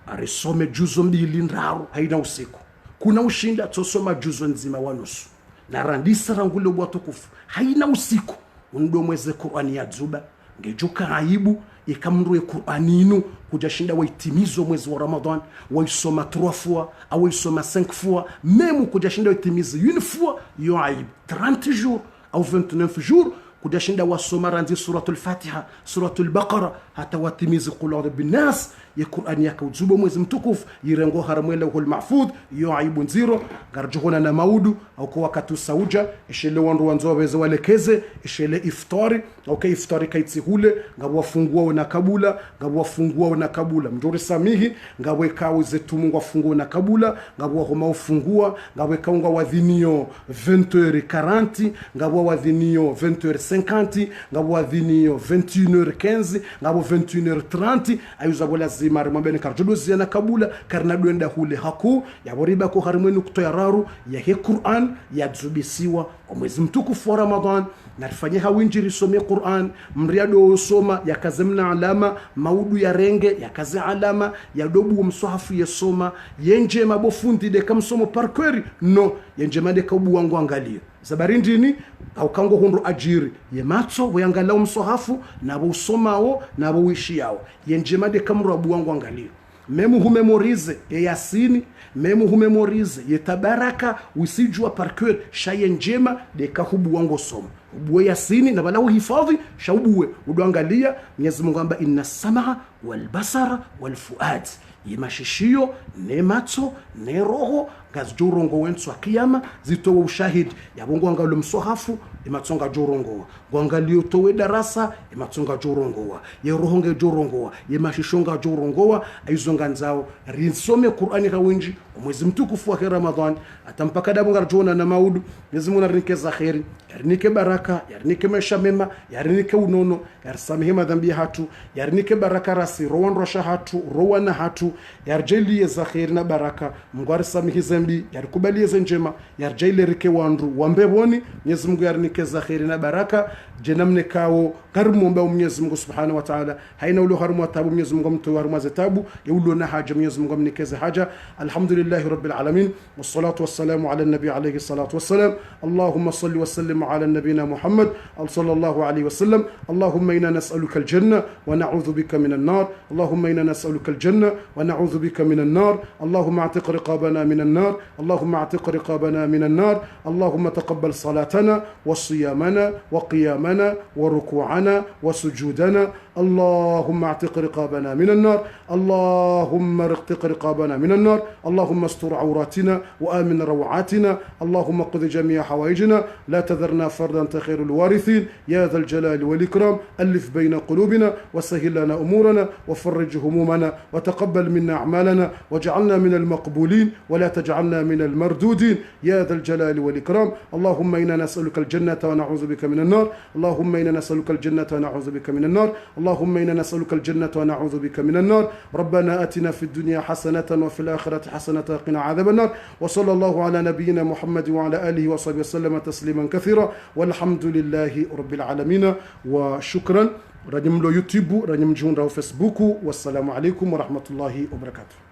arisome juzo mbili ndaru haina usiku kuna ushinda tosoma juzo nzima wa nusu na randisa rangule watukufu haina usiku undo mweze Qur'ani ya Zuba ngejuka aibu ikamrue Qur'ani inu kujashinda waitimizo mwezi wa Ramadhan waisoma 3 fois au waisoma 5 fois memu kujashinda waitimizo 1 fois yo aibu 30 jours au 29 jours kujashinda wasoma ranzi suratul Fatiha suratul Baqara hata watimizi qul a'udhu binnas ya Qur'ani yakauzuba mwezi mtukufu yirengo haramwela hul mahfudh yo aibu nziro garjuhona na maudu au kwa wakati sauja ishele wandu wanzo waweze walekeze ishele iftari au ka iftari kaitsihule ngabo wafungua na kabula ngabo wafungua na kabula mjuri samihi ngabo kawo zetu Mungu afungua na kabula ngabo homa ufungua ngabo kaunga wadhinio 20h40 ngabo wadhinio 20h50 ngabo wadhinio 21h15 ngabo 21h30 ayuza bola zimari mwambeni karjuluzi na kabula karnaduenda hule haku yaboriba ko harimwenu kutoya raru ya he Qur'an ya dzubisiwa mwezi mtukufu wa Ramadhan na rifanye hawinjiri some Qur'an mriado usoma yakazemna alama maudu ya renge yakaze alama ya dobu mswahafu yesoma yenje mabofundi de kamsomo parkweri no yenje made kaubu wangu angalia zabarindini au kango hundu ajiri yematso weangalau mswahafu na usomao na uishiao yenje made kamru abu wangu angalia memu humemorize ya Yasini memu humemorize ya Tabaraka usijua parkour shaye njema de kahubu wangu soma ubuwe Yasini na bala uhifadhi shaubuwe uduangalia Mwenyezi Mungu amba inna samaa wal basara wal fuad yemashishio ne matso ne roho gazjurongo wensu akiyama zitowe ushahidi yabongo angalo msohafu imatsonga jorongo gwangalio towe darasa imatsonga jorongo ye rohonge jorongo ye mashishonga jorongo aizonga nzao rinsome Qur'ani kawinji mwezi mtukufu wa Ramadhan atampaka dabu ngarjona na maudu Mwenyezi Mungu arinike khairi yarinike baraka yarinike maisha mema yarinike unono yarisamihe madhambi hatu yarinike baraka rasi rowan rosha hatu rowana hatu yarjeli za khairi na baraka Mungu arisamihe zambi yarikubalie njema yarjeli rike wandu wambeboni Mwenyezi Mungu yarinike za khairi na baraka jenamne kao karmuomba Mwenyezi Mungu Subhanahu wa Ta'ala haina ule harumu wa tabu Mwenyezi Mungu mtu harumu za tabu yulo na haja Mwenyezi Mungu mnikeze haja alhamdulillah rabbil alamin wassalatu wassalamu ala nabi alayhi salatu wassalam allahumma salli wa sallim ala nabina Muhammad sallallahu alayhi wasallam allahumma inna nas'aluka aljanna wa na'udhu bika minan nar allahumma inna nas'aluka aljanna wa na'udhu bika minan nar allahumma a'tiq riqabana minan nar allahumma a'tiq riqabana minan nar allahumma taqabbal salatana wa siyamana wa qiyamana wa ruku'ana wa sujudana اللهم اعتق رقابنا من النار اللهم اعتق رقابنا من النار اللهم استر عوراتنا وآمن روعاتنا اللهم قض جميع حوائجنا لا تذرنا فردا أنت خير الوارثين يا ذا الجلال والإكرام ألف بين قلوبنا وسهل لنا أمورنا وفرج همومنا وتقبل منا أعمالنا واجعلنا من المقبولين ولا تجعلنا من المردودين يا ذا الجلال والإكرام اللهم إنا نسألك الجنة ونعوذ بك من النار اللهم إنا نسألك الجنة ونعوذ بك من النار اللهم إنا نسألك الجنة ونعوذ بك من النار ربنا آتنا في الدنيا حسنة وفي الآخرة حسنة وقنا عذاب النار وصلى الله على نبينا محمد وعلى آله وصحبه وسلم تسليما كثيرا والحمد لله رب العالمين وشكرا رنيم لو يوتيوب رنيم جون راو فيسبوك والسلام عليكم ورحمة الله وبركاته.